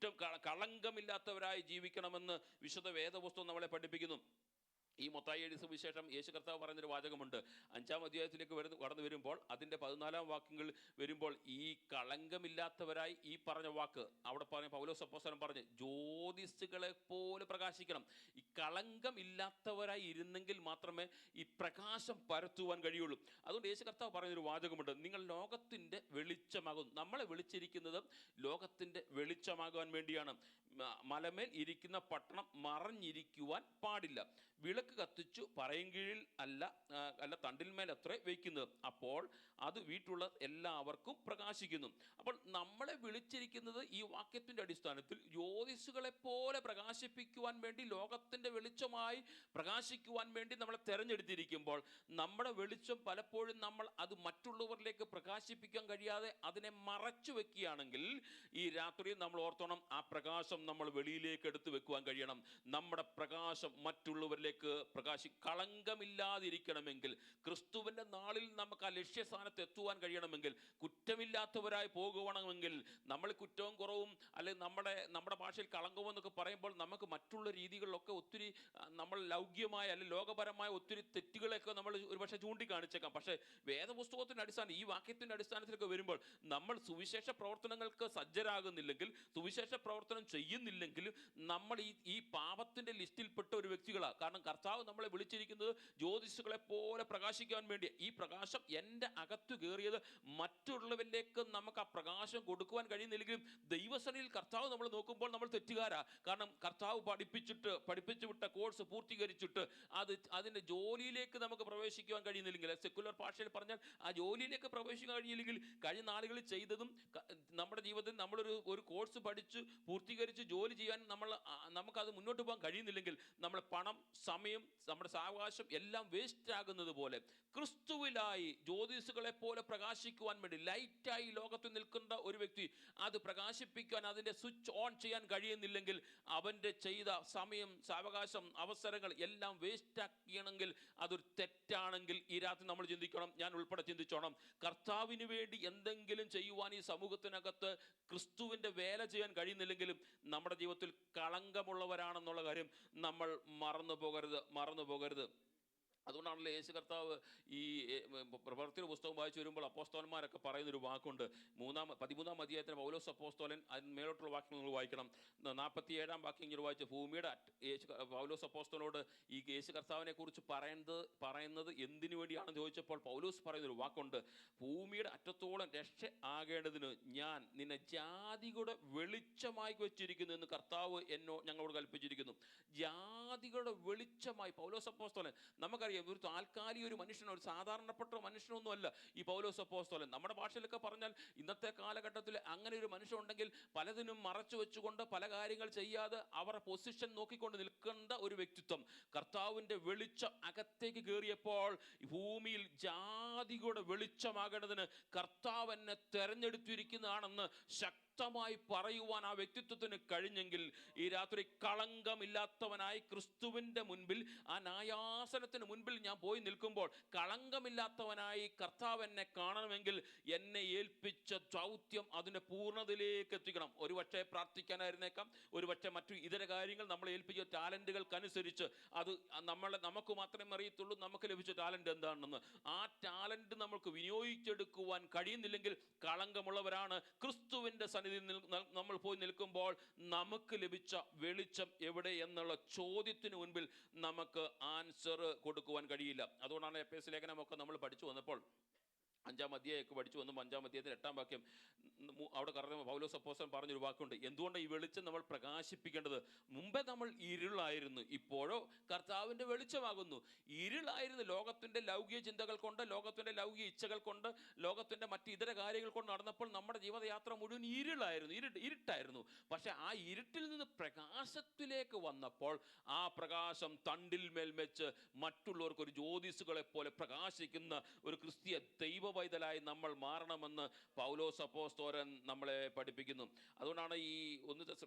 കളങ്കമില്ലാത്തവരായി ജീവിക്കണമെന്ന് വിശുദ്ധ വേദപുസ്തകം നമ്മളെ പഠിപ്പിക്കുന്നു. ഈ മത്തായി എഴുതിയ സുവിശേഷം യേശു കർത്താവ് പറയുന്നൊരു വാചകമുണ്ട്. 5-ാം അധ്യായത്തിലേക്ക് കടന്നു വരുമ്പോൾ അതിൻ്റെ 14-ാം വാക്യങ്ങൾ വരുമ്പോൾ ഈ കളങ്കമില്ലാത്തവരായി ഈ പറഞ്ഞ വാക്ക് അവിടെ പറഞ്ഞ പൗലോസ് അപ്പോസ്തലൻ പറഞ്ഞ് ജ്യോതിസുകളെ പോലെ പ്രകാശിക്കണം. ഈ കളങ്കമില്ലാത്തവരായി ഇരുന്നെങ്കിൽ മാത്രമേ ഈ പ്രകാശം പരത്തുവാൻ കഴിയുള്ളൂ. അതുകൊണ്ട് യേശു കർത്താവ് പറയുന്നൊരു വാചകമുണ്ട്, നിങ്ങൾ ലോകത്തിൻ്റെ വെളിച്ചമാകും. നമ്മളെ വിളിച്ചിരിക്കുന്നത് ലോകത്തിൻ്റെ വെളിച്ചമാകാൻ വേണ്ടിയാണ്. മലമേൽ ഇരിക്കുന്ന പട്ടണം മറഞ്ഞിരിക്കുവാൻ പാടില്ല. വിളക്ക് കത്തിച്ചു പറയും കീഴിൽ അല്ല തണ്ടിന്മേൽ അത്ര വയ്ക്കുന്നത്, അപ്പോൾ അത് വീട്ടിലുള്ള എല്ലാവർക്കും പ്രകാശിക്കുന്നു. അപ്പോൾ നമ്മളെ വിളിച്ചിരിക്കുന്നത് ഈ വാക്യത്തിൻ്റെ അടിസ്ഥാനത്തിൽ ജ്യോതിസുകളെ പോലെ പ്രകാശിപ്പിക്കുവാൻ വേണ്ടി, ലോകത്തിൻ്റെ വെളിച്ചമായി പ്രകാശിക്കുവാൻ വേണ്ടി നമ്മളെ തിരഞ്ഞെടുത്തിരിക്കുമ്പോൾ നമ്മുടെ വെളിച്ചം പലപ്പോഴും നമ്മൾ അത് മറ്റുള്ളവരിലേക്ക് പ്രകാശിപ്പിക്കാൻ കഴിയാതെ അതിനെ മറച്ചു വെക്കുകയാണെങ്കിൽ ഈ രാത്രിയിൽ നമ്മൾ ഓർത്തോണം, ആ പ്രകാശം നമ്മൾ വെളിയിലേക്ക് എടുത്തു വെക്കുവാൻ കഴിയണം. നമ്മുടെ പ്രകാശം മറ്റുള്ളവരിലേക്ക് കളങ്കമില്ലാതിരിക്കണമെങ്കിൽ, ക്രിസ്തുവിൻ്റെ നാളിൽ നമുക്ക് ആ ലക്ഷ്യസ്ഥാനത്ത് എത്തുവാൻ കഴിയണമെങ്കിൽ, കുറ്റമില്ലാത്തവരായി പോകുവാണെങ്കിൽ, നമ്മൾ കുറ്റവും കുറവും അല്ലെങ്കിൽ നമ്മുടെ ഭാഷയിൽ കളങ്കവും എന്നൊക്കെ പറയുമ്പോൾ നമുക്ക് മറ്റുള്ള രീതികളിലൊക്കെ ഒത്തിരി നമ്മൾ ലൗകികമായ അല്ലെങ്കിൽ ലോകപരമായ ഒത്തിരി തെറ്റുകളൊക്കെ നമ്മൾ ഒരുപക്ഷെ ചൂണ്ടിക്കാണിച്ചേക്കാം. പക്ഷേ വേദപുസ്തകത്തിൻ്റെ അടിസ്ഥാനം, ഈ വാക്യത്തിൻ്റെ അടിസ്ഥാനത്തിലൊക്കെ വരുമ്പോൾ നമ്മൾ സുവിശേഷ പ്രവർത്തനങ്ങൾക്ക് സജ്ജരാകുന്നില്ലെങ്കിൽ, സുവിശേഷ പ്രവർത്തനം ചെയ്യുന്നില്ലെങ്കിൽ നമ്മൾ ഈ പാപത്തിൻ്റെ ലിസ്റ്റിൽപ്പെട്ട ഒരു വ്യക്തികളാണ്. കാരണം കർത്താവ് നമ്മളെ വിളിച്ചിരിക്കുന്നത് ജ്യോതിസുകളെ പോലെ പ്രകാശിക്കാൻ വേണ്ടി. ഈ പ്രകാശം എൻ്റെ അകത്തു കയറിയത് മറ്റുള്ളവരിലേക്ക് നമുക്ക് ആ പ്രകാശം കൊടുക്കുവാൻ കഴിയുന്നില്ലെങ്കിലും ദൈവസന്നിധിയിൽ കർത്താവ് നമ്മൾ നോക്കുമ്പോൾ നമ്മൾ തെറ്റുകാരാ. കാരണം കർത്താവ് പഠിപ്പിച്ചു വിട്ട കോഴ്സ് പൂർത്തീകരിച്ചിട്ട് അതിൻ്റെ ജോലിയിലേക്ക് നമുക്ക് പ്രവേശിക്കുവാൻ കഴിയുന്നില്ലെങ്കിൽ, സെക്കുലർ ഭാഷയിൽ പറഞ്ഞാൽ ആ ജോലിയിലേക്ക് പ്രവേശിക്കാൻ കഴിയില്ലെങ്കിൽ, കഴിഞ്ഞ നാളുകളിൽ ചെയ്തതും നമ്മുടെ ജീവിതത്തിൽ നമ്മളൊരു കോഴ്സ് പഠിച്ച് പൂർത്തീകരിച്ച് ജോലി ചെയ്യാൻ നമുക്കത് മുന്നോട്ട് പോകാൻ കഴിയുന്നില്ലെങ്കിൽ നമ്മൾ പണം, സമയം, നമ്മുടെ സാവകാശം എല്ലാം വേസ്റ്റ് ആകുന്നത് പോലെ ക്രിസ്തുവിലായി ജ്യോതിസുകളെ പോലെ പ്രകാശിക്കുവാൻ വേണ്ടി ലൈറ്റായി ലോകത്തിൽ നിൽക്കുന്ന ഒരു വ്യക്തി, അത് പ്രകാശിപ്പിക്കാൻ അതിൻ്റെ സ്വിച്ച് ഓൺ ചെയ്യാൻ കഴിയുന്നില്ലെങ്കിൽ അവൻ്റെ ചെയ്ത സമയം, സാവകാശം, അവസരങ്ങൾ എല്ലാം വേസ്റ്റ് ആക്കിയണമെങ്കിൽ അതൊരു തെറ്റാണെങ്കിൽ ഈ രാത്രി നമ്മൾ ചിന്തിക്കണം, ഞാൻ ഉൾപ്പെടെ ചിന്തിച്ചോണം. കർത്താവിന് വേണ്ടി എന്തെങ്കിലും ചെയ്യുവാൻ ഈ സമൂഹത്തിനകത്ത് ക്രിസ്തുവിൻ്റെ വേല ചെയ്യാൻ കഴിയുന്നില്ലെങ്കിലും നമ്മുടെ ജീവിതത്തിൽ കളങ്കമുള്ളവരാണെന്നുള്ള കാര്യം നമ്മൾ മറന്നു പോകരുത്. അതുകൊണ്ടാണല്ലോ യേശു കർത്താവ് ഈ പ്രവർത്തിയുടെ പുസ്തകം വായിച്ചു വരുമ്പോൾ അപ്പോസ്തലന്മാരൊക്കെ പറയുന്നൊരു വാക്കുണ്ട്. 13-ാം അധ്യായത്തിന് പൗലോസ് അപ്പോസ്തലൻ, അതിന് മേലോട്ടുള്ള വാക്യം നിങ്ങൾ വായിക്കണം. 47-ാം വാക്യം ഇങ്ങനെ വായിച്ച്, ഭൂമിയുടെ പൗലോസ് അപ്പോസ്തലനോട് ഈ യേശു കർത്താവിനെ കുറിച്ച് പറയുന്നത് എന്തിനു വേണ്ടിയാണെന്ന് ചോദിച്ചപ്പോൾ പൗലോസ് പറയുന്നൊരു വാക്കുണ്ട്, ഭൂമിയുടെ അറ്റത്തോളം രക്ഷ ആകേണ്ടതിന് ഞാൻ നിന്നെ ജാതികളുടെ വെളിച്ചമായി വെച്ചിരിക്കുന്നു എന്ന് കർത്താവ് ഞങ്ങളോട് കൽപ്പിച്ചിരിക്കുന്നു. ജാതികളുടെ വെളിച്ചമായി പൗലോസ് അപ്പോസ്തലൻ. നമുക്കറിയാം, ഒരു താൽക്കാലിക ഒരു മനുഷ്യനോ, ഒരു സാധാരണപ്പെട്ട മനുഷ്യനൊന്നും അല്ല ഈ പൗലോസ് അപ്പോസ്തലൻ. നമ്മുടെ ഭാഷയിലൊക്കെ പറഞ്ഞാൽ ഇന്നത്തെ കാലഘട്ടത്തിൽ അങ്ങനെ ഒരു മനുഷ്യൻ ഉണ്ടെങ്കിൽ പലതിനും മറച്ചു വെച്ചുകൊണ്ട് പല കാര്യങ്ങൾ ചെയ്യാതെ അവരുടെ പൊസിഷൻ നോക്കിക്കൊണ്ട് നിൽക്കേണ്ട ഒരു വ്യക്തിത്വം. കർത്താവിൻ്റെ വെളിച്ചം അകത്തേക്ക് കയറിയപ്പോൾ ഭൂമിയിൽ ജാതികളുടെ വെളിച്ചമാകേണ്ടതിന് കർത്താവ് എന്നെ തെരഞ്ഞെടുത്തിരിക്കുന്നതാണെന്ന് ശക്തമായി പറയുവാൻ ആ വ്യക്തിത്വത്തിന് കഴിഞ്ഞെങ്കിൽ ഈ രാത്രി കളങ്കമില്ലാത്തവനായി ക്രിസ്തുവിൻ്റെ മുൻപിൽ, ആ ന്യായാസനത്തിന് മുൻപിൽ ഞാൻ പോയി നിൽക്കുമ്പോൾ കളങ്കമില്ലാത്തവനായി കർത്താവ് എന്നെ കാണണമെങ്കിൽ എന്നെ ഏൽപ്പിച്ച ദൗത്യം അതിൻ്റെ പൂർണ്ണതയിലേക്ക് എത്തിക്കണം. ഒരു പക്ഷേ പ്രാർത്ഥിക്കാനായിരുന്നേക്കാം, ഒരു പക്ഷേ മറ്റു ഇതര കാര്യങ്ങൾ നമ്മൾ ഏൽപ്പിച്ച ടാലൻറ്റുകൾക്കനുസരിച്ച് അത് നമുക്ക് മാത്രമേ അറിയത്തുള്ളൂ നമുക്ക് ലഭിച്ച ടാലൻറ്റ് എന്താണെന്ന്. ആ ടാലൻറ്റ് നമുക്ക് വിനിയോഗിച്ചെടുക്കുവാൻ കഴിയുന്നില്ലെങ്കിൽ കളങ്കമുള്ളവരാണ്. ക്രിസ്തുവിൻ്റെ സന്നിധിയിൽ നമ്മൾ പോയി നിൽക്കുമ്പോൾ നമുക്ക് ലഭിച്ച വെളിച്ചം എവിടെ എന്നുള്ള ചോദ്യത്തിന് മുൻപിൽ നമുക്ക് ആൻസർ കൊടുക്കുവാൻ കഴിയില്ല. അതുകൊണ്ടാണ് എഫേസ്യ ലേഖനമൊക്കെ നമ്മൾ പഠിച്ചു വന്നപ്പോൾ 5-ാം അധ്യായമൊക്കെ പഠിച്ചു വന്നപ്പോൾ 5-ാം അധ്യായത്തിൽ 8-ാം വാക്യം അവിടെ പൗലോസ് അപ്പോസ്തലൻ പറഞ്ഞൊരു വാക്കുണ്ട്, എന്തുകൊണ്ട് ഈ വെളിച്ചം നമ്മൾ പ്രകാശിപ്പിക്കേണ്ടത്? മുമ്പേ നമ്മൾ ഇരുളായിരുന്നു, ഇപ്പോഴോ കർത്താവിൻ്റെ വെളിച്ചമാകുന്നു. ഇരുളായിരുന്നു, ലോകത്തിൻ്റെ ലൗകിക ചിന്തകൾ കൊണ്ട്, ലോകത്തിൻ്റെ ലൗകിക ഇച്ഛകൾ കൊണ്ട്, ലോകത്തിൻ്റെ മറ്റ് ഇതര കാര്യങ്ങൾ കൊണ്ട് നടന്നപ്പോൾ നമ്മുടെ ജീവിതയാത്ര മുഴുവൻ ഇരുട്ടായിരുന്നു. പക്ഷെ ആ ഇരുട്ടിൽ നിന്ന് പ്രകാശത്തിലേക്ക് വന്നപ്പോൾ ആ പ്രകാശം തണ്ടിൽ മേൽ വെച്ച് മറ്റുള്ളവർക്ക് ഒരു ജ്യോതിസുകളെ പോലെ പ്രകാശിക്കുന്ന ഒരു ക്രിസ്തീയ ദൈവ പൈതലായി നമ്മൾ മാറണമെന്ന് പൗലോസ് അപ്പോസ്തലൻ നമ്മളെ പഠിപ്പിക്കുന്നു. അതുകൊണ്ടാണ്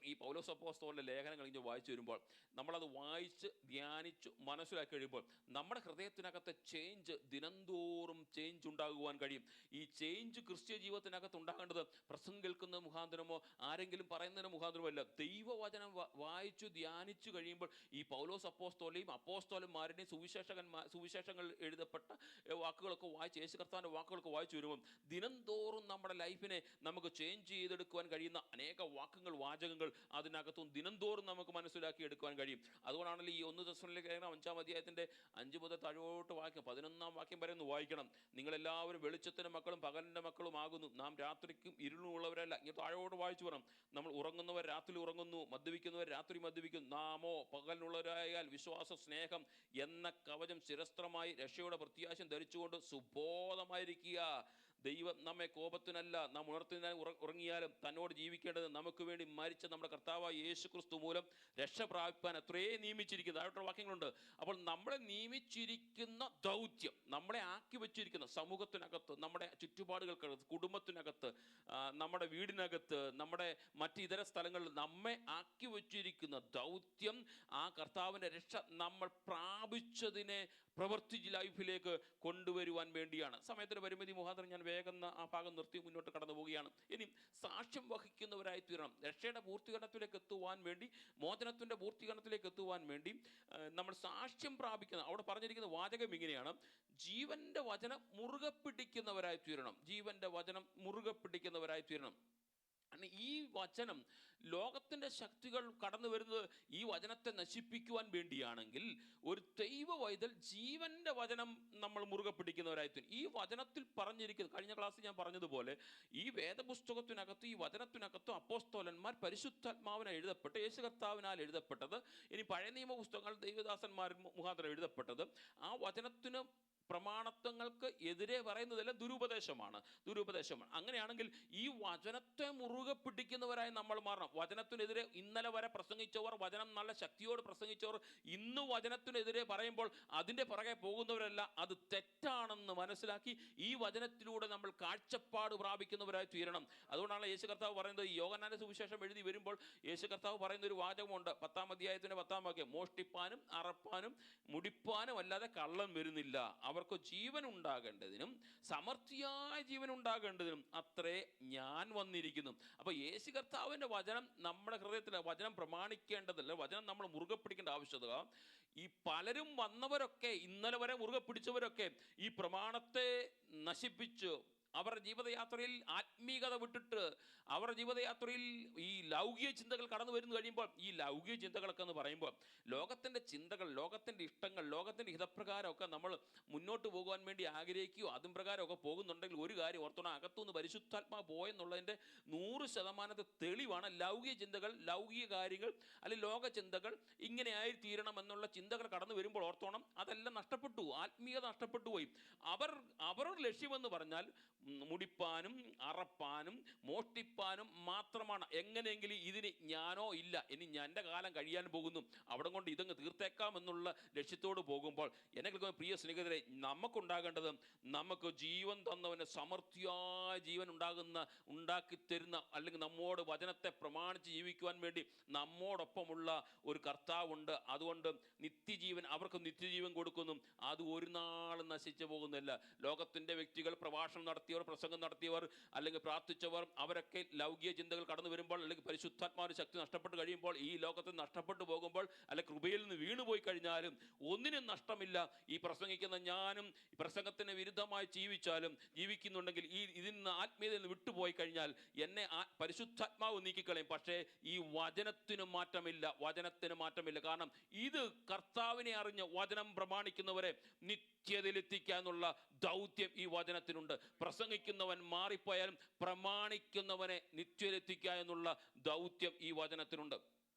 ഈ പൗലോസ് അപ്പോസ്തലന്റെ ലേഖനങ്ങൾ ഇങ്ങനെ വായിച്ചു വരുമ്പോൾ നമ്മളത് വായിച്ച് ധ്യാനിച്ചു മനസ്സിലാക്കി കഴിയുമ്പോൾ നമ്മുടെ ഹൃദയത്തിനകത്തെ ചേഞ്ച് ദിനംതോറും ചേഞ്ച് ഉണ്ടാകുവാൻ കഴിയും. ഈ ചേഞ്ച് ക്രിസ്ത്യ ജീവിതത്തിനകത്ത് ഉണ്ടാകേണ്ടത് പ്രസംഗം കേൾക്കുന്ന മുഖാന്തരമോ ആരെങ്കിലും പറയുന്നതിന് മുഖാന്തരമോ അല്ല. ദൈവവചനം വായിച്ചു ധ്യാനിച്ചു കഴിയുമ്പോൾ ഈ പൗലോസ് അപ്പോസ്തലനെയും അപ്പോസ്തലന്മാരുടെയും സുവിശേഷങ്ങൾ എഴുതപ്പെട്ട വാക്കുകളൊക്കെ വായിച്ച്, യേശു കർത്താവിൻ്റെ വാക്കുകളൊക്കെ വായിച്ചു വരുമ്പോൾ ദിനംതോറും നമ്മുടെ ലൈഫിനെ നമുക്ക് ചേഞ്ച് ചെയ്തെടുക്കുവാൻ കഴിയുന്ന അനേക വാചകങ്ങൾ അതിനകത്തും ദിനംതോറും നമുക്ക് മനസ്സിലാക്കി എടുക്കുവാൻ കഴിയും. അതുകൊണ്ടാണല്ലോ ഈ 1 തെസ്സലോനിക്കർ 5-ാം അധ്യായത്തിൻ്റെ 5 മുതൽ താഴോട്ട് വാക്യം 11-ാം വാക്യം വരെ ഒന്ന് വായിക്കണം. നിങ്ങളെല്ലാവരും വെളിച്ചത്തിൻ്റെ മക്കളും പകലിൻ്റെ മക്കളും ആകുന്നു, നാം രാത്രിക്കും ഇരുളും ഉള്ളവരല്ല. ഇങ്ങനെ താഴോട്ട് വായിച്ചു പറയണം. നമ്മൾ ഉറങ്ങുന്നവർ രാത്രി ഉറങ്ങുന്നു, മദ്യപിക്കുന്നവർ രാത്രി മദ്യപിക്കുന്നു, നാമോ പകലിനുള്ളവരായാൽ വിശ്വാസ സ്നേഹം എന്ന കവചം ശിരസ്ത്രമായി രക്ഷയുടെ പ്രത്യാശം ധരിച്ചുകൊണ്ട് സുബോധമായിരിക്കുക. ദൈവം നമ്മെ കോപത്തിനല്ല, നാം ഉണർത്തിനായി ഉറങ്ങിയാലും തന്നോട് ജീവിക്കേണ്ടത് നമുക്ക് വേണ്ടി മരിച്ച നമ്മുടെ കർത്താവായ യേശു ക്രിസ്തു മൂലം രക്ഷ പ്രാപിപ്പാൻ അത്രേ നിയമിച്ചിരിക്കുന്നത്. ആയിട്ടുള്ള വാക്യങ്ങളുണ്ട്. അപ്പോൾ നമ്മളെ നിയമിച്ചിരിക്കുന്ന ദൗത്യം, നമ്മളെ ആക്കി വെച്ചിരിക്കുന്ന സമൂഹത്തിനകത്ത്, നമ്മുടെ ചുറ്റുപാടുകൾക്കകത്ത്, കുടുംബത്തിനകത്ത്, നമ്മുടെ വീടിനകത്ത്, നമ്മുടെ മറ്റിതര സ്ഥലങ്ങളിൽ നമ്മെ ആക്കി വെച്ചിരിക്കുന്ന ദൗത്യം ആ കർത്താവിൻ്റെ രക്ഷ നമ്മൾ പ്രാപിച്ചതിനെ പ്രവൃത്തി ലൈഫിലേക്ക് കൊണ്ടുവരുവാൻ വേണ്ടിയാണ്. സമയത്തിന് പരിമിതി മുഖാന്തരം ഞാൻ വേഗം ആ ഭാഗം നിർത്തി മുന്നോട്ട് കടന്നു പോവുകയാണ്. ഇനി സാക്ഷ്യം വഹിക്കുന്നവരായി തീരണം. രക്ഷയുടെ പൂർത്തീകരണത്തിലേക്ക് എത്തുവാൻ വേണ്ടി, മോചനത്തിൻ്റെ പൂർത്തീകരണത്തിലേക്ക് എത്തുവാൻ വേണ്ടി നമ്മൾ സാക്ഷ്യം പ്രാപിക്കുന്ന, അവിടെ പറഞ്ഞിരിക്കുന്ന വാചകം ഇങ്ങനെയാണ്, ജീവന്റെ വചനം മുറുകെ പിടിക്കുന്നവരായി തീരണം. ജീവന്റെ വചനം മുറുകെ പിടിക്കുന്നവരായി തീരണം. ഈ വചനം, ലോകത്തിൻ്റെ ശക്തികൾ കടന്നു വരുന്നത് ഈ വചനത്തെ നശിപ്പിക്കുവാൻ വേണ്ടിയാണെങ്കിൽ ഒരു ദൈവ വൈതൽ ജീവന്റെ വചനം നമ്മൾ മുറുകെ പിടിക്കുന്നവരായി. ഈ വചനത്തിൽ പറഞ്ഞിരിക്കുന്നത്, കഴിഞ്ഞ ക്ലാസ്സിൽ ഞാൻ പറഞ്ഞതുപോലെ, ഈ വേദപുസ്തകത്തിനകത്ത്, ഈ വചനത്തിനകത്ത് അപ്പോസ്തലന്മാർ പരിശുദ്ധാത്മാവിനാൽ എഴുതപ്പെട്ട്, യേശു കർത്താവിനാൽ എഴുതപ്പെട്ടത്, ഇനി പഴയ നിയമ പുസ്തകങ്ങൾ ദൈവദാസന്മാർ മുഖാന്തരം എഴുതപ്പെട്ടത്, ആ വചനത്തിന് പ്രമാണത്വങ്ങൾക്ക് എതിരെ പറയുന്നതെല്ലാം ദുരുപദേശമാണ്. അങ്ങനെയാണെങ്കിൽ ഈ വചനത്തെ മുറുകെ പിടിക്കുന്നവരായി നമ്മൾ മാറണം. വചനത്തിനെതിരെ ഇന്നലെ വരെ പ്രസംഗിച്ചവർ, വചനം നല്ല ശക്തിയോട് പ്രസംഗിച്ചവർ, ഇന്ന് വചനത്തിനെതിരെ പറയുമ്പോൾ അതിൻ്റെ പുറകെ പോകുന്നവരല്ല, അത് തെറ്റാണെന്ന് മനസ്സിലാക്കി ഈ വചനത്തിലൂടെ നമ്മൾ കാഴ്ചപ്പാട് പ്രാപിക്കുന്നവരായി തീരണം. അതുകൊണ്ടാണ് യേശു കർത്താവ് പറയുന്നത്, യോഹന്നാന്റെ സുവിശേഷം എഴുതി വരുമ്പോൾ യേശു കർത്താവ് പറയുന്ന ഒരു വാചകമുണ്ട്, 10-ാം അധ്യായത്തിന്റെ 10-ാം വാക്യം: മോഷ്ടിപ്പാനും അറപ്പാനും മുടിപ്പാനും അല്ലാതെ കള്ളൻ വരുന്നില്ല, അവർക്ക് ജീവൻ ഉണ്ടാകേണ്ടതിനും സമൃദ്ധിയായ ജീവൻ ഉണ്ടാകേണ്ടതിനും അത്രേ ഞാൻ വന്നിരിക്കുന്നു. അപ്പൊ യേശു കർത്താവിന്റെ വചനം നമ്മുടെ ഹൃദയത്തിൽ, വചനം പ്രമാണിക്കേണ്ടതല്ല, വചനം നമ്മൾ മുറുകെ പിടിക്കേണ്ട ആവശ്യകത. ഈ പലരും വന്നവരൊക്കെ, ഇന്നലെ വരെ മുറുകെ പിടിച്ചവരൊക്കെ ഈ പ്രമാണത്തെ നശിപ്പിച്ചു അവരുടെ ജീവിതയാത്രയിൽ ആത്മീകത വിട്ടിട്ട് അവരുടെ ജീവിതയാത്രയിൽ ഈ ലൗകിക ചിന്തകൾ കടന്നു വരുന്നു കഴിയുമ്പോൾ, ഈ ലൗകിക ചിന്തകളൊക്കെ എന്ന് പറയുമ്പോൾ ലോകത്തിൻ്റെ ചിന്തകൾ, ലോകത്തിൻ്റെ ഇഷ്ടങ്ങൾ, ലോകത്തിൻ്റെ ഹിതപ്രകാരമൊക്കെ നമ്മൾ മുന്നോട്ട് പോകുവാൻ വേണ്ടി ആഗ്രഹിക്കുകയോ അതും പ്രകാരമൊക്കെ പോകുന്നുണ്ടെങ്കിൽ ഒരു കാര്യം ഓർത്തോണം, അകത്തുനിന്ന് പരിശുദ്ധാത്മാവ് പോയെന്നുള്ളതിൻ്റെ 100% തെളിവാണ് ലൗകിക ചിന്തകൾ, ലൗകിക കാര്യങ്ങൾ അല്ലെങ്കിൽ ലോക ചിന്തകൾ ഇങ്ങനെ ആയി തീരണം എന്നുള്ള ചിന്തകൾ കടന്നു വരുമ്പോൾ ഓർത്തോണം, അതെല്ലാം നഷ്ടപ്പെട്ടു, ആത്മീയത നഷ്ടപ്പെട്ടു പോയി. അവരുടെ ലക്ഷ്യമെന്ന് പറഞ്ഞാൽ മുടിപ്പാനും അറപ്പാനും മോഷ്ടിപ്പാനും മാത്രമാണ്. എങ്ങനെയെങ്കിലും ഇതിന് ഞാനോ ഇല്ല, ഇനി എൻ്റെ കാലം കഴിയാൻ പോകുന്നു, അവിടെ കൊണ്ട് ഇതങ്ങ് തീർത്തേക്കാം എന്നുള്ള ലക്ഷ്യത്തോട് പോകുമ്പോൾ എന്നെ കേൾക്കുന്ന പ്രിയ സ്നേഹിതരെ, നമുക്കുണ്ടാകേണ്ടത്, നമുക്ക് ജീവൻ തന്നവന് സമൃദ്ധിയായ ജീവൻ ഉണ്ടാക്കി തരുന്ന, അല്ലെങ്കിൽ നമ്മോട് വചനത്തെ പ്രമാണിച്ച് ജീവിക്കുവാൻ വേണ്ടി നമ്മോടൊപ്പമുള്ള ഒരു കർത്താവുണ്ട്. അതുകൊണ്ട് നിത്യജീവൻ, അവർക്ക് നിത്യജീവൻ കൊടുക്കുന്നു. അത് ഒരു നാളും നശിച്ചു പോകുന്നില്ല. ലോകത്തിൻ്റെ വ്യക്തികൾ, പ്രഭാഷണം നടത്തിയവർ, പ്രസംഗം നടത്തിയവർ, അല്ലെങ്കിൽ പ്രാർത്ഥിച്ചവർ, അവരൊക്കെ ലൗകിക ചിന്തകൾ കടന്നു വരുമ്പോൾ, അല്ലെങ്കിൽ പരിശുദ്ധാത്മാവിന്റെ ശക്തി നഷ്ടപ്പെട്ട് കഴിയുമ്പോൾ, ഈ ലോകത്തിൽ നഷ്ടപ്പെട്ടു പോകുമ്പോൾ, അല്ലെങ്കിൽ കൃപയിൽ നിന്ന് വീണുപോയി കഴിഞ്ഞാലും ഒന്നിനും നഷ്ടമില്ല. ഈ പ്രസംഗിക്കുന്ന ഞാനും ഈ പ്രസംഗത്തിന് വിരുദ്ധമായി ജീവിക്കുന്നുണ്ടെങ്കിൽ, ഇതിൽ നിന്ന് ആത്മീയതയിൽ നിന്ന് വിട്ടുപോയി കഴിഞ്ഞാൽ എന്നെ പരിശുദ്ധാത്മാവ് നീക്കിക്കളയും. പക്ഷേ ഈ വചനത്തിന് മാറ്റമില്ല. കാരണം ഇത് കർത്താവിനെ അറിഞ്ഞ് വചനം പ്രമാണിക്കുന്നവരെ നിത്യതയിലെത്തിക്കാനുള്ള ദൗത്യം ഈ വചനത്തിനുണ്ട്. പ്രസംഗിക്കുന്നവൻ മാറിപ്പോയാലും പ്രമാണിക്കുന്നവനെ നിത്യതയിലെത്തിക്കുക എന്നുള്ള ദൗത്യം ഈ വചനത്തിനുണ്ട്.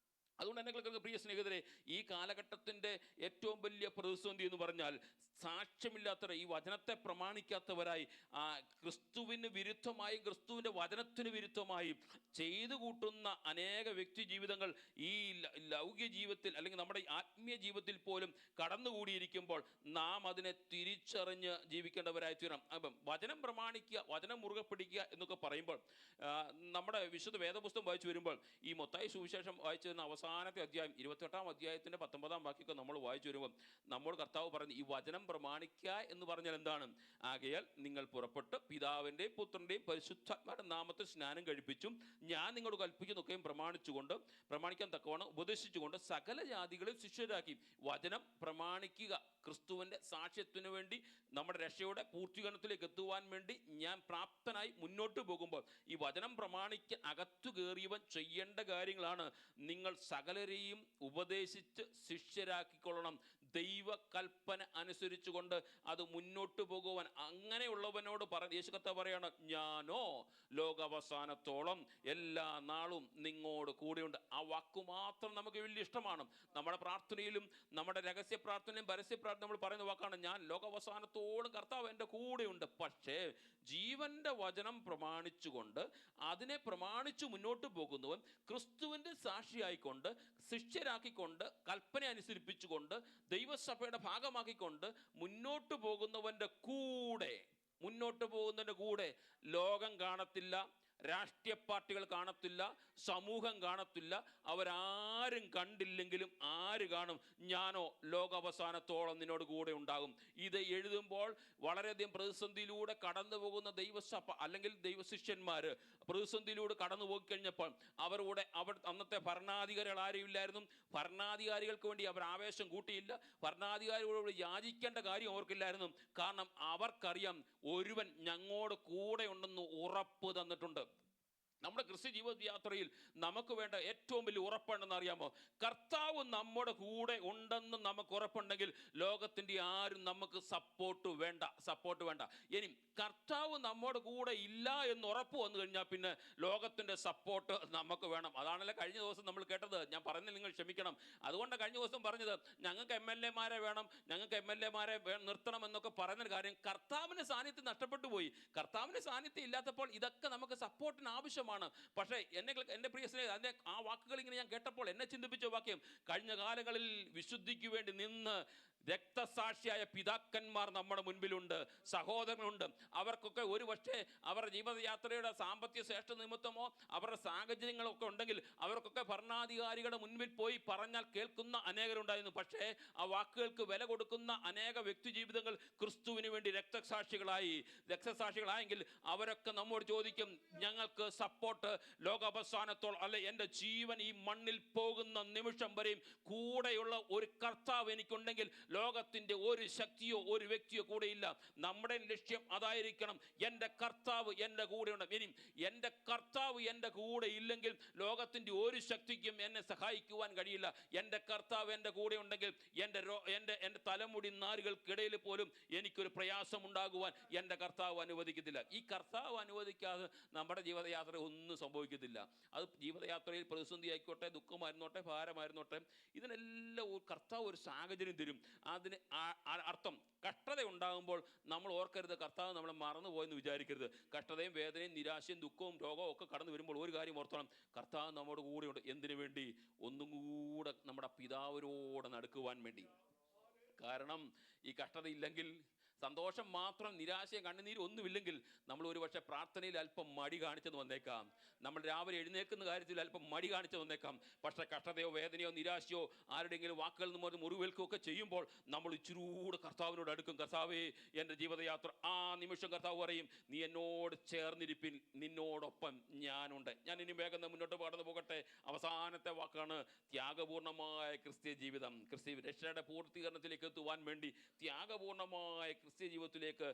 അതുകൊണ്ട് എന്നെ പ്രിയ സ്നേഹിതരെ, ഈ കാലഘട്ടത്തിൻ്റെ ഏറ്റവും വലിയ പ്രതിസന്ധി എന്ന് പറഞ്ഞാൽ സാക്ഷ്യമില്ലാത്തവർ, ഈ വചനത്തെ പ്രമാണിക്കാത്തവരായി, ക്രിസ്തുവിന് വിരുദ്ധമായി, ക്രിസ്തുവിൻ്റെ വചനത്തിന് വിരുദ്ധമായി ചെയ്തു കൂട്ടുന്ന അനേക വ്യക്തി ജീവിതങ്ങൾ ഈ ലൗകിക ജീവിതത്തിൽ, അല്ലെങ്കിൽ നമ്മുടെ ആത്മീയ ജീവിതത്തിൽ പോലും കടന്നുകൂടിയിരിക്കുമ്പോൾ നാം അതിനെ തിരിച്ചറിഞ്ഞ് ജീവിക്കേണ്ടവരായി തീരണം. അപ്പം വചനം പ്രമാണിക്കുക, വചനം മുറുകെ പിടിക്കുക എന്നൊക്കെ പറയുമ്പോൾ, നമ്മുടെ വിശുദ്ധ വേദപുസ്തകം വായിച്ചു വരുമ്പോൾ, ഈ മത്തായി സുവിശേഷം വായിച്ചു വരുന്ന അവസാനത്തെ അധ്യായം 28-ാം അധ്യായത്തിൻ്റെ 19-ാം വാക്യമൊക്കെ നമ്മൾ വായിച്ചു വരുമ്പോൾ നമ്മോട് കർത്താവ് പറഞ്ഞു, ഈ വചനം പ്രമാണിക്കുക എന്ന് പറഞ്ഞാൽ എന്താണ്? ആകയാൽ നിങ്ങൾ പുറപ്പെട്ട് പിതാവിൻ്റെയും പുത്രൻ്റെയും പരിശുദ്ധാത്മാവിന്റെ നാമത്തിൽ സ്നാനം കഴിപ്പിച്ചും ഞാൻ നിങ്ങളോട് കൽപ്പിക്കുന്നതൊക്കെയും പ്രമാണിക്കാൻ തക്കവണ്ണം ഉപദേശിച്ചുകൊണ്ട് സകല ജാതികളെയും ശിഷ്യരാക്കി. വചനം പ്രമാണിക്കുക, ക്രിസ്തുവിൻ്റെ സാക്ഷ്യത്തിനു വേണ്ടി, നമ്മുടെ രക്ഷയുടെ പൂർത്തീകരണത്തിലേക്ക് എത്തുവാൻ വേണ്ടി ഞാൻ പ്രാപ്തനായി മുന്നോട്ട് പോകുമ്പോൾ ഈ വചനം പ്രമാണിക്കാൻ അകത്തു കയറിയവൻ ചെയ്യേണ്ട കാര്യങ്ങളാണ്. നിങ്ങൾ സകലരെയും ഉപദേശിച്ച് ശിഷ്യരാക്കിക്കൊള്ളണം, ദൈവകൽപ്പന അനുസരിച്ചുകൊണ്ട് അത് മുന്നോട്ട് പോകുവാൻ. അങ്ങനെയുള്ളവനോട് യേശു കർത്താവ് പറയാണ്, ഞാനോ ലോകാവസാനത്തോളം എല്ലാ നാളും നിങ്ങളോട് കൂടെയുണ്ട്. ആ വാക്കു മാത്രം നമുക്ക് വലിയ ഇഷ്ടമാണ്. നമ്മുടെ പ്രാർത്ഥനയിലും, നമ്മുടെ രഹസ്യ പ്രാർത്ഥനയിലും പരസ്യ പ്രാർത്ഥന നമ്മൾ പറയുന്ന വാക്കാണ്, ഞാൻ ലോകാവസാനത്തോളം കർത്താവ് എൻ്റെ കൂടെയുണ്ട്. പക്ഷേ ജീവന്റെ വചനം പ്രമാണിച്ചുകൊണ്ട്, അതിനെ പ്രമാണിച്ചു മുന്നോട്ട് പോകുന്നവൻ ക്രിസ്തുവിൻ്റെ സാക്ഷിയായിക്കൊണ്ട്, ശിഷ്യരാക്കിക്കൊണ്ട്, കൽപ്പന അനുസരിപ്പിച്ചുകൊണ്ട്, ദൈവസഭയുടെ ഭാഗമാക്കിക്കൊണ്ട് മുന്നോട്ട് പോകുന്നവൻ്റെ കൂടെ ലോകം കാണത്തില്ല, രാഷ്ട്രീയ പാർട്ടികൾ കാണത്തില്ല, സമൂഹം കാണത്തില്ല. അവരാരും കണ്ടില്ലെങ്കിലും ആര് കാണും? ഞാനോ ലോകാവസാനത്തോളം നിന്നോട് കൂടെ ഉണ്ടാകും. ഇത് എഴുതുമ്പോൾ വളരെയധികം പ്രതിസന്ധിയിലൂടെ കടന്നു പോകുന്ന ദൈവസഭ അല്ലെങ്കിൽ ദൈവശിഷ്യന്മാർ പ്രതിസന്ധിയിലൂടെ കടന്നു പോയി കഴിഞ്ഞപ്പോൾ അവർ അന്നത്തെ ഭരണാധികാരികൾ ആരും ഇല്ലായിരുന്നു. ഭരണാധികാരികൾക്ക് വേണ്ടി അവർ ആവേശം കൂട്ടിയില്ല. ഭരണാധികാരികളോട് യാചിക്കേണ്ട കാര്യം അവർക്കില്ലായിരുന്നു. കാരണം അവർക്കറിയാം, ഒരുവൻ ഞങ്ങളോട് കൂടെ ഉണ്ടെന്ന് ഉറപ്പ് തന്നിട്ടുണ്ട്. നമ്മുടെ ക്രിസ്ത്യ ജീവിതയാത്രയിൽ നമുക്ക് വേണ്ട ഏറ്റവും വലിയ ഉറപ്പുണ്ടെന്ന് അറിയാമോ? കർത്താവ് നമ്മുടെ കൂടെ ഉണ്ടെന്ന് നമുക്ക് ഉറപ്പുണ്ടെങ്കിൽ ലോകത്തിൻ്റെ ആരും നമുക്ക് സപ്പോർട്ട് വേണ്ട. ഇനി കർത്താവ് നമ്മുടെ കൂടെ ഇല്ല എന്ന് ഉറപ്പ് വന്നു കഴിഞ്ഞാൽ പിന്നെ ലോകത്തിൻ്റെ സപ്പോർട്ട് നമുക്ക് വേണം. അതാണല്ലോ കഴിഞ്ഞ ദിവസം നമ്മൾ കേട്ടത്. ഞാൻ പറഞ്ഞത് നിങ്ങൾ ക്ഷമിക്കണം. അതുകൊണ്ട് കഴിഞ്ഞ ദിവസം പറഞ്ഞത് ഞങ്ങൾക്ക് MLA-മാരെ വേണം, ഞങ്ങൾക്ക് MLA-മാരെ നിർത്തണം എന്നൊക്കെ പറയുന്ന കാര്യം കർത്താവിൻ്റെ സാന്നിധ്യം നഷ്ടപ്പെട്ടു പോയി. കർത്താവിൻ്റെ സാന്നിധ്യം ഇല്ലാത്തപ്പോൾ ഇതൊക്കെ നമുക്ക് സപ്പോർട്ടിന് ആവശ്യമാണ്. പക്ഷേ എൻ്റെ പ്രിയ സ്നേഹിതൻ, അതിൻ്റെ ആ വാക്കുകൾ ഇങ്ങനെ ഞാൻ കേട്ടപ്പോൾ എന്നെ ചിന്തിപ്പിച്ച വാക്യം, കഴിഞ്ഞ കാലങ്ങളിൽ വിശുദ്ധിക്ക് വേണ്ടി നിന്ന് രക്തസാക്ഷിയായ പിതാക്കന്മാർ നമ്മുടെ മുൻപിലുണ്ട്, സഹോദരങ്ങളുണ്ട്. അവർക്കൊക്കെ ഒരു പക്ഷേ അവരുടെ ജീവിതയാത്രയുടെ സാമ്പത്തിക ശ്രേഷ്ഠ നിമിത്തമോ അവരുടെ സാഹചര്യങ്ങളൊക്കെ ഉണ്ടെങ്കിൽ അവർക്കൊക്കെ ഭരണാധികാരികളുടെ മുൻപിൽ പോയി പറഞ്ഞാൽ കേൾക്കുന്ന അനേകരുണ്ടായിരുന്നു. പക്ഷേ ആ വാക്കുകൾക്ക് വില കൊടുക്കുന്ന അനേക വ്യക്തി ജീവിതങ്ങൾ ക്രിസ്തുവിന് വേണ്ടി രക്തസാക്ഷികളായെങ്കിൽ അവരൊക്കെ നമ്മോട് ചോദിക്കും, ഞങ്ങൾക്ക് സപ്പോർട്ട് ലോകാവസാനത്തോളം അല്ലെ എൻ്റെ ജീവൻ ഈ മണ്ണിൽ പോകുന്ന നിമിഷം വരെയും കൂടെയുള്ള ഒരു കർത്താവ് എനിക്കുണ്ടെങ്കിൽ ലോകത്തിൻ്റെ ഒരു ശക്തിയോ ഒരു വ്യക്തിയോ കൂടെയില്ല. നമ്മുടെ ലക്ഷ്യം അതായിരിക്കണം, എൻ്റെ കർത്താവ് എൻ്റെ കൂടെയുണ്ട്. ഇനി എൻ്റെ കർത്താവ് എൻ്റെ കൂടെ ഇല്ലെങ്കിൽ ലോകത്തിൻ്റെ ഒരു ശക്തിക്കും എന്നെ സഹായിക്കുവാൻ കഴിയില്ല. എൻ്റെ കർത്താവ് എൻ്റെ കൂടെ ഉണ്ടെങ്കിൽ എൻ്റെ തലമുടി നാരുകൾക്കിടയിൽ പോലും എനിക്കൊരു പ്രയാസം ഉണ്ടാകുവാൻ എൻ്റെ കർത്താവ് അനുവദിക്കത്തില്ല. ഈ കർത്താവ് അനുവദിക്കാതെ നമ്മുടെ ജീവിതയാത്ര ഒന്നും സംഭവിക്കത്തില്ല. അത് ജീവിതയാത്രയിൽ പ്രതിസന്ധി ആയിക്കോട്ടെ, ദുഃഖമായിരുന്നോട്ടെ, ഭാരമായിരുന്നോട്ടെ, ഇതിനെല്ലാം കർത്താവ് ഒരു സാഹചര്യം തരും. അതിന് അർത്ഥം കഷ്ടത ഉണ്ടാകുമ്പോൾ നമ്മൾ ഓർക്കരുത് കർത്താവ് നമ്മളെ മറന്നുപോയെന്ന് വിചാരിക്കരുത്. കഷ്ടതയും വേദനയും നിരാശയും ദുഃഖവും രോഗവും ഒക്കെ കടന്നു വരുമ്പോൾ ഒരു കാര്യം ഓർത്തോണം, കർത്താവ് നമ്മുടെ കൂടെയുണ്ട്. എന്തിനു വേണ്ടി? ഒന്നും കൂടെ നമ്മുടെ പിതാവിനോട് നടക്കുവാൻ വേണ്ടി. കാരണം ഈ കഷ്ടത ഇല്ലെങ്കിൽ, സന്തോഷം മാത്രം, നിരാശയും കണ്ണുനീരും ഒന്നുമില്ലെങ്കിൽ നമ്മൾ ഒരുപക്ഷെ പ്രാർത്ഥനയിൽ അല്പം മടി കാണിച്ചെന്ന് വന്നേക്കാം, നമ്മൾ രാവിലെ എഴുന്നേൽക്കുന്ന കാര്യത്തിൽ അല്പം മടി കാണിച്ചു വന്നേക്കാം. പക്ഷേ കഷ്ടതയോ വേദനയോ നിരാശയോ ആരുടെയെങ്കിലും വാക്കുകളിൽ നിന്ന് മുറിവേൽക്കുകയൊക്കെ ചെയ്യുമ്പോൾ നമ്മൾ ഇച്ചിരൂടെ കർത്താവിനോട് അടുക്കും. കർത്താവേ, എൻ്റെ ജീവിതയാത്ര ആ നിമിഷം കർത്താവ് പറയും, നീ എന്നോട് ചേർന്നിരിപ്പിൻ, നിന്നോടൊപ്പം ഞാനുണ്ട്. ഞാൻ ഇനി വേഗം മുന്നോട്ട് കടന്നു പോകട്ടെ. അവസാനത്തെ വാക്കാണ് ത്യാഗപൂർണമായ ക്രിസ്ത്യ ജീവിതം. ക്രിസ്ത്യ രക്ഷയുടെ പൂർത്തീകരണത്തിലേക്ക് എത്തുവാൻ വേണ്ടി ത്യാഗപൂർണമായ ക്രിസ്ത്യ ജീവിതത്തിലേക്ക്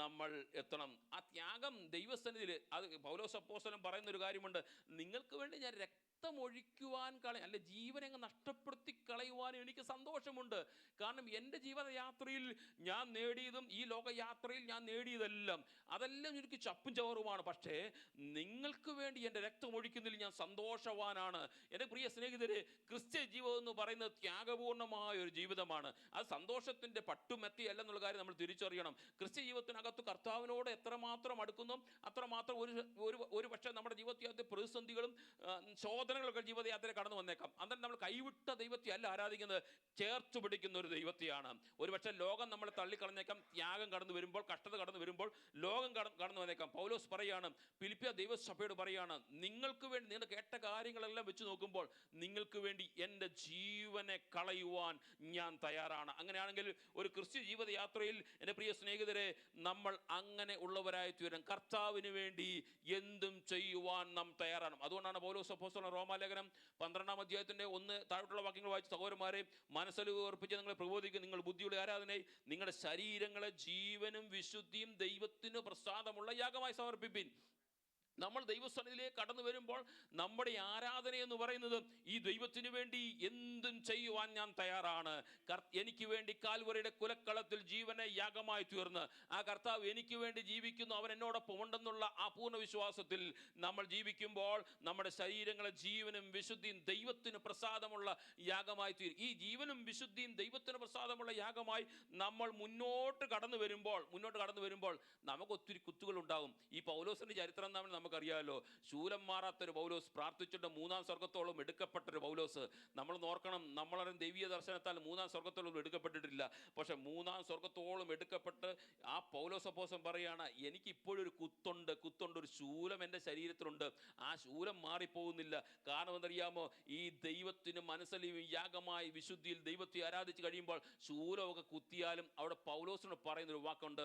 നമ്മൾ എത്തണം. ആ ത്യാഗം ദൈവസന്നിധിയിൽ, അത് പൗലോസ് അപ്പോസ്തലൻ പറയുന്ന ഒരു കാര്യമുണ്ട്, നിങ്ങൾക്ക് വേണ്ടി ഞാൻ രക്തമൊഴിക്കുവാൻ അല്ലെ ജീവനെ അങ്ങ് നഷ്ടപ്പെടുത്തി കളയുവാനും എനിക്ക് സന്തോഷമുണ്ട്. കാരണം എൻ്റെ ജീവിതയാത്രയിൽ ഞാൻ നേടിയതും ഈ ലോകയാത്രയിൽ ഞാൻ നേടിയതെല്ലാം അതെല്ലാം എനിക്ക് ചപ്പും ചവറുമാണ്. പക്ഷേ നിങ്ങൾക്ക് വേണ്ടി എൻ്റെ രക്തം ഒഴിക്കുന്നതിൽ ഞാൻ സന്തോഷവാനാണ്. എൻ്റെ പ്രിയ സ്നേഹിതരെ, ക്രിസ്ത്യ ജീവിതം എന്ന് പറയുന്നത് ത്യാഗപൂർണമായ ഒരു ജീവിതമാണ്. അത് സന്തോഷത്തിൻ്റെ പട്ടുമെത്തിയല്ലെന്നുള്ള കാര്യം നമ്മൾ തിരിച്ചറിയണം. ക്രിസ്ത്യ ജീവിതത്തിനകത്ത് കർത്താവിനോട് എത്രമാത്രം അടുക്കുന്നു അത്രമാത്രം ഒരു പക്ഷേ നമ്മുടെ ജീവിതത്തിൽ പ്രതിസന്ധികളും ശോധനകളൊക്കെ ജീവിതയാത്രയിൽ കടന്നു വന്നേക്കാം. അന്നേരം നമ്മൾ കൈവിട്ട ദൈവത്തെ അല്ല ആരാധിക്കുന്നത്, ചേർത്ത് പിടിക്കുന്ന ഒരു ദൈവത്തെയാണ്. ഒരുപക്ഷെ ലോകം നമ്മളെ തള്ളിക്കളഞ്ഞേക്കാം, ത്യാഗം കടന്നു വരുമ്പോൾ, കഷ്ടത കടന്നു വരുമ്പോൾ ലോകം കടന്നു വന്നേക്കാം. പൗലോസ് പറയാണ്, ഫിലിപ്പിയ ദൈവസഭയോട് പറയാണ്, നിങ്ങൾക്ക് വേണ്ടി നിങ്ങൾ കേട്ട കാര്യങ്ങളെല്ലാം വെച്ച് നോക്കുമ്പോൾ നിങ്ങൾക്ക് വേണ്ടി എൻ്റെ ജീവനെ കളയുവാൻ ഞാൻ തയ്യാറാണ്. അങ്ങനെയാണെങ്കിൽ ഒരു ക്രിസ്ത്യ ജീവിതയാത്രയിൽ എൻ്റെ പ്രിയ സ്നേഹിതരെ, നമ്മൾ അങ്ങനെ ഉള്ളവരായി തീരണം. കർത്താവിന് വേണ്ടി എന്തും ചെയ്യുവാൻ നാം തയ്യാറാണ്. അതുകൊണ്ടാണ് പൗലോസ് അപ്പോസ്തലൻ റോമാലേഖനം 12-ാം അധ്യായത്തിൻ്റെ 1 താഴോട്ടുള്ള വാക്യങ്ങൾ വായിച്ച്, സഹോദരന്മാരെ, മനസ്സിൽ ഉറപ്പിച്ച് നിങ്ങളെ പ്രബോധിക്കും, നിങ്ങൾ ബുദ്ധിയുടെ ആരാധനയായി നിങ്ങളുടെ ശരീരങ്ങളെ ജീവനും വിശുദ്ധിയും ദൈവത്തിന് പ്രസാദമുള്ള യാഗമായി സമർപ്പിപ്പിൻ. നമ്മൾ ദൈവസന്നിധിയിലേക്ക് കടന്നു വരുമ്പോൾ നമ്മുടെ ആരാധന എന്ന് പറയുന്നത് ഈ ദൈവത്തിന് വേണ്ടി എന്തും ചെയ്യുവാൻ ഞാൻ തയ്യാറാണ്. എനിക്ക് വേണ്ടി കാൽവറിയുടെ കുലക്കളത്തിൽ ജീവനെ യാഗമായി തീർന്ന് ആ കർത്താവ് എനിക്ക് വേണ്ടി ജീവിക്കുന്നു, അവൻ എന്നോടൊപ്പം ഉണ്ടെന്നുള്ള ആ പൂർണ്ണ വിശ്വാസത്തിൽ നമ്മൾ ജീവിക്കുമ്പോൾ നമ്മുടെ ശരീരങ്ങളെ ജീവനും വിശുദ്ധിയും ദൈവത്തിന് പ്രസാദമുള്ള യാഗമായി തീരും. ഈ ജീവനും വിശുദ്ധിയും ദൈവത്തിന് പ്രസാദമുള്ള യാഗമായി നമ്മൾ മുന്നോട്ട് കടന്നു വരുമ്പോൾ നമുക്ക് ഒത്തിരി കുത്തുകൾ ഉണ്ടാകും. ഈ പൗലോസിന്റെ ചരിത്രം നമുക്കറിയാമല്ലോ. ശൂലം മാറാത്തൊരു പൗലോസ്, പ്രാർത്ഥിച്ചിട്ട് 3-ാം സ്വർഗത്തോളം എടുക്കപ്പെട്ടൊരു പൗലോസ്. നമ്മൾ ഓർക്കണം, നമ്മളറിയും ദൈവീയ ദർശനത്താൽ 3-ാം സ്വർഗത്തോളം എടുക്കപ്പെട്ടിട്ടില്ല. പക്ഷെ 3-ാം സ്വർഗത്തോളം എടുക്കപ്പെട്ട് ആ പൗലോസ് അപ്പോസ്തലൻ പറയാണ്, എനിക്ക് ഇപ്പോഴൊരു കുത്തുണ്ട്, ഒരു ശൂലം എൻ്റെ ശരീരത്തിലുണ്ട്, ആ ശൂലം മാറിപ്പോകുന്നില്ല. കാരണം എന്തറിയാമോ, ഈ ദൈവത്തിന് മനസ്സലിയും യാഗമായി വിശുദ്ധിയിൽ ദൈവത്തെ ആരാധിച്ച് കഴിയുമ്പോൾ ശൂലമൊക്കെ കുത്തിയാലും അവിടെ പൗലോസിനോട് പറയുന്നൊരു വാക്കുണ്ട്,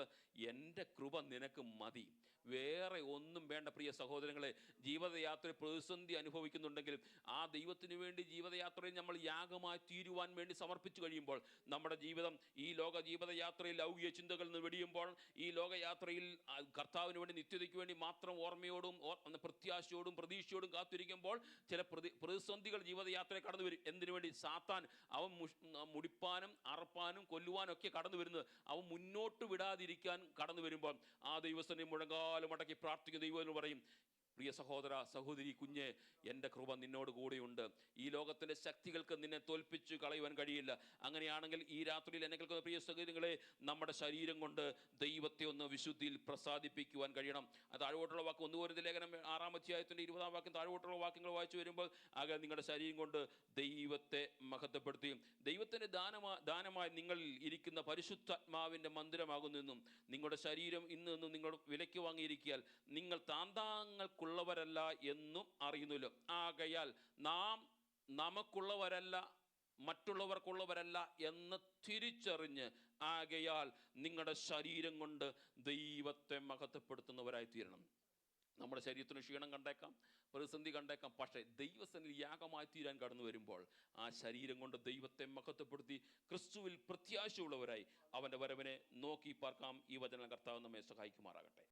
എൻ്റെ കൃപ നിനക്ക് മതി. വേറെ ഒന്നും വേണ്ട പ്രിയ സഹോദരങ്ങളെ. ജീവിതയാത്രയിൽ പ്രതിസന്ധി അനുഭവിക്കുന്നുണ്ടെങ്കിൽ ആ ദൈവത്തിന് വേണ്ടി ജീവിതയാത്രയിൽ നമ്മൾ യാഗമായി തീരുവാൻ വേണ്ടി സമർപ്പിച്ചു കഴിയുമ്പോൾ, നമ്മുടെ ജീവിതം ഈ ലോക ജീവിതയാത്രയിൽ ലൗകിക ചിന്തകളിൽ നിന്ന് വെടിയുമ്പോൾ, ഈ ലോകയാത്രയിൽ കർത്താവിന് വേണ്ടി നിത്യതയ്ക്ക് വേണ്ടി മാത്രം ഓർമ്മയോടും പ്രത്യാശയോടും പ്രതീക്ഷയോടും കാത്തിരിക്കുമ്പോൾ ചില പ്രതിസന്ധികൾ ജീവിതയാത്രയിൽ കടന്നു വരും. എന്തിനു വേണ്ടി? സാത്താൻ അവൻ മുടിപ്പാനും അറപ്പാനും കൊല്ലുവാനും ഒക്കെ കടന്നു വരുന്നത്, അവൻ മുന്നോട്ട് വിടാതിരിക്കാൻ കടന്നു വരുമ്പോൾ ആ ദൈവസ്ഥനെ മുഴങ്കാലം മടക്കി പ്രാർത്ഥിക്കുന്ന ദൈവം എന്ന് പറയും, പ്രിയ സഹോദര സഹോദരി കുഞ്ഞെ, എൻ്റെ കൃപ നിന്നോട് കൂടെയുണ്ട്. ഈ ലോകത്തിൻ്റെ ശക്തികൾക്ക് നിന്നെ തോൽപ്പിച്ച് കളയുവാൻ കഴിയില്ല. അങ്ങനെയാണെങ്കിൽ ഈ രാത്രിയിൽ എന്നെ കേൾക്കുന്ന പ്രിയ സഹോദരങ്ങളെ, നമ്മുടെ ശരീരം കൊണ്ട് ദൈവത്തെ ഒന്ന് വിശുദ്ധിയിൽ പ്രസാദിപ്പിക്കുവാൻ കഴിയണം. അത് താഴോട്ടുള്ള വാക്ക് 1 കൊരിന്ത്യർ ലേഖനം 6-ാം അധ്യായത്തിൻ്റെ 20-ാം വാക്യം താഴോട്ടുള്ള വാക്യങ്ങൾ വായിച്ചു വരുമ്പോൾ, ആകെ നിങ്ങളുടെ ശരീരം കൊണ്ട് ദൈവത്തെ മഹത്വപ്പെടുത്തി, ദൈവത്തിൻ്റെ ദാനമായി നിങ്ങൾ ഇരിക്കുന്ന പരിശുദ്ധാത്മാവിൻ്റെ മന്ദിരമാകുന്നെന്നും നിങ്ങളുടെ ശരീരം ഇന്ന് നിന്നും നിങ്ങൾ വിലയ്ക്ക് വാങ്ങിയിരിക്കിയാൽ നിങ്ങൾ താന്താങ്ങൾക്കുള്ളവരല്ല എന്നും അറിയുന്നല്ലോ. ആകയാൽ നാം നമുക്കുള്ളവരല്ല, മറ്റുള്ളവർക്കുള്ളവരല്ല എന്ന് തിരിച്ചറിഞ്ഞ്, ആകയാൽ നിങ്ങളുടെ ശരീരം കൊണ്ട് ദൈവത്തെ മഹത്വപ്പെടുത്തുന്നവരായി തീരണം. നമ്മുടെ ശരീരത്തിന് ക്ഷീണം കണ്ടേക്കാം, പ്രതിസന്ധി കണ്ടേക്കാം, പക്ഷേ ദൈവസന്നിധിയിൽ യാഗമായി തീരാൻ കടന്നു വരുമ്പോൾ ആ ശരീരം കൊണ്ട് ദൈവത്തെ മഹത്വപ്പെടുത്തി ക്രിസ്തുവിൽ പ്രത്യാശയുള്ളവരായി അവൻ്റെ വരവിനെ നോക്കി പാർക്കാം. ഈ വചനം കർത്താവ് നമ്മെ സഹായിക്കുമാറാകട്ടെ.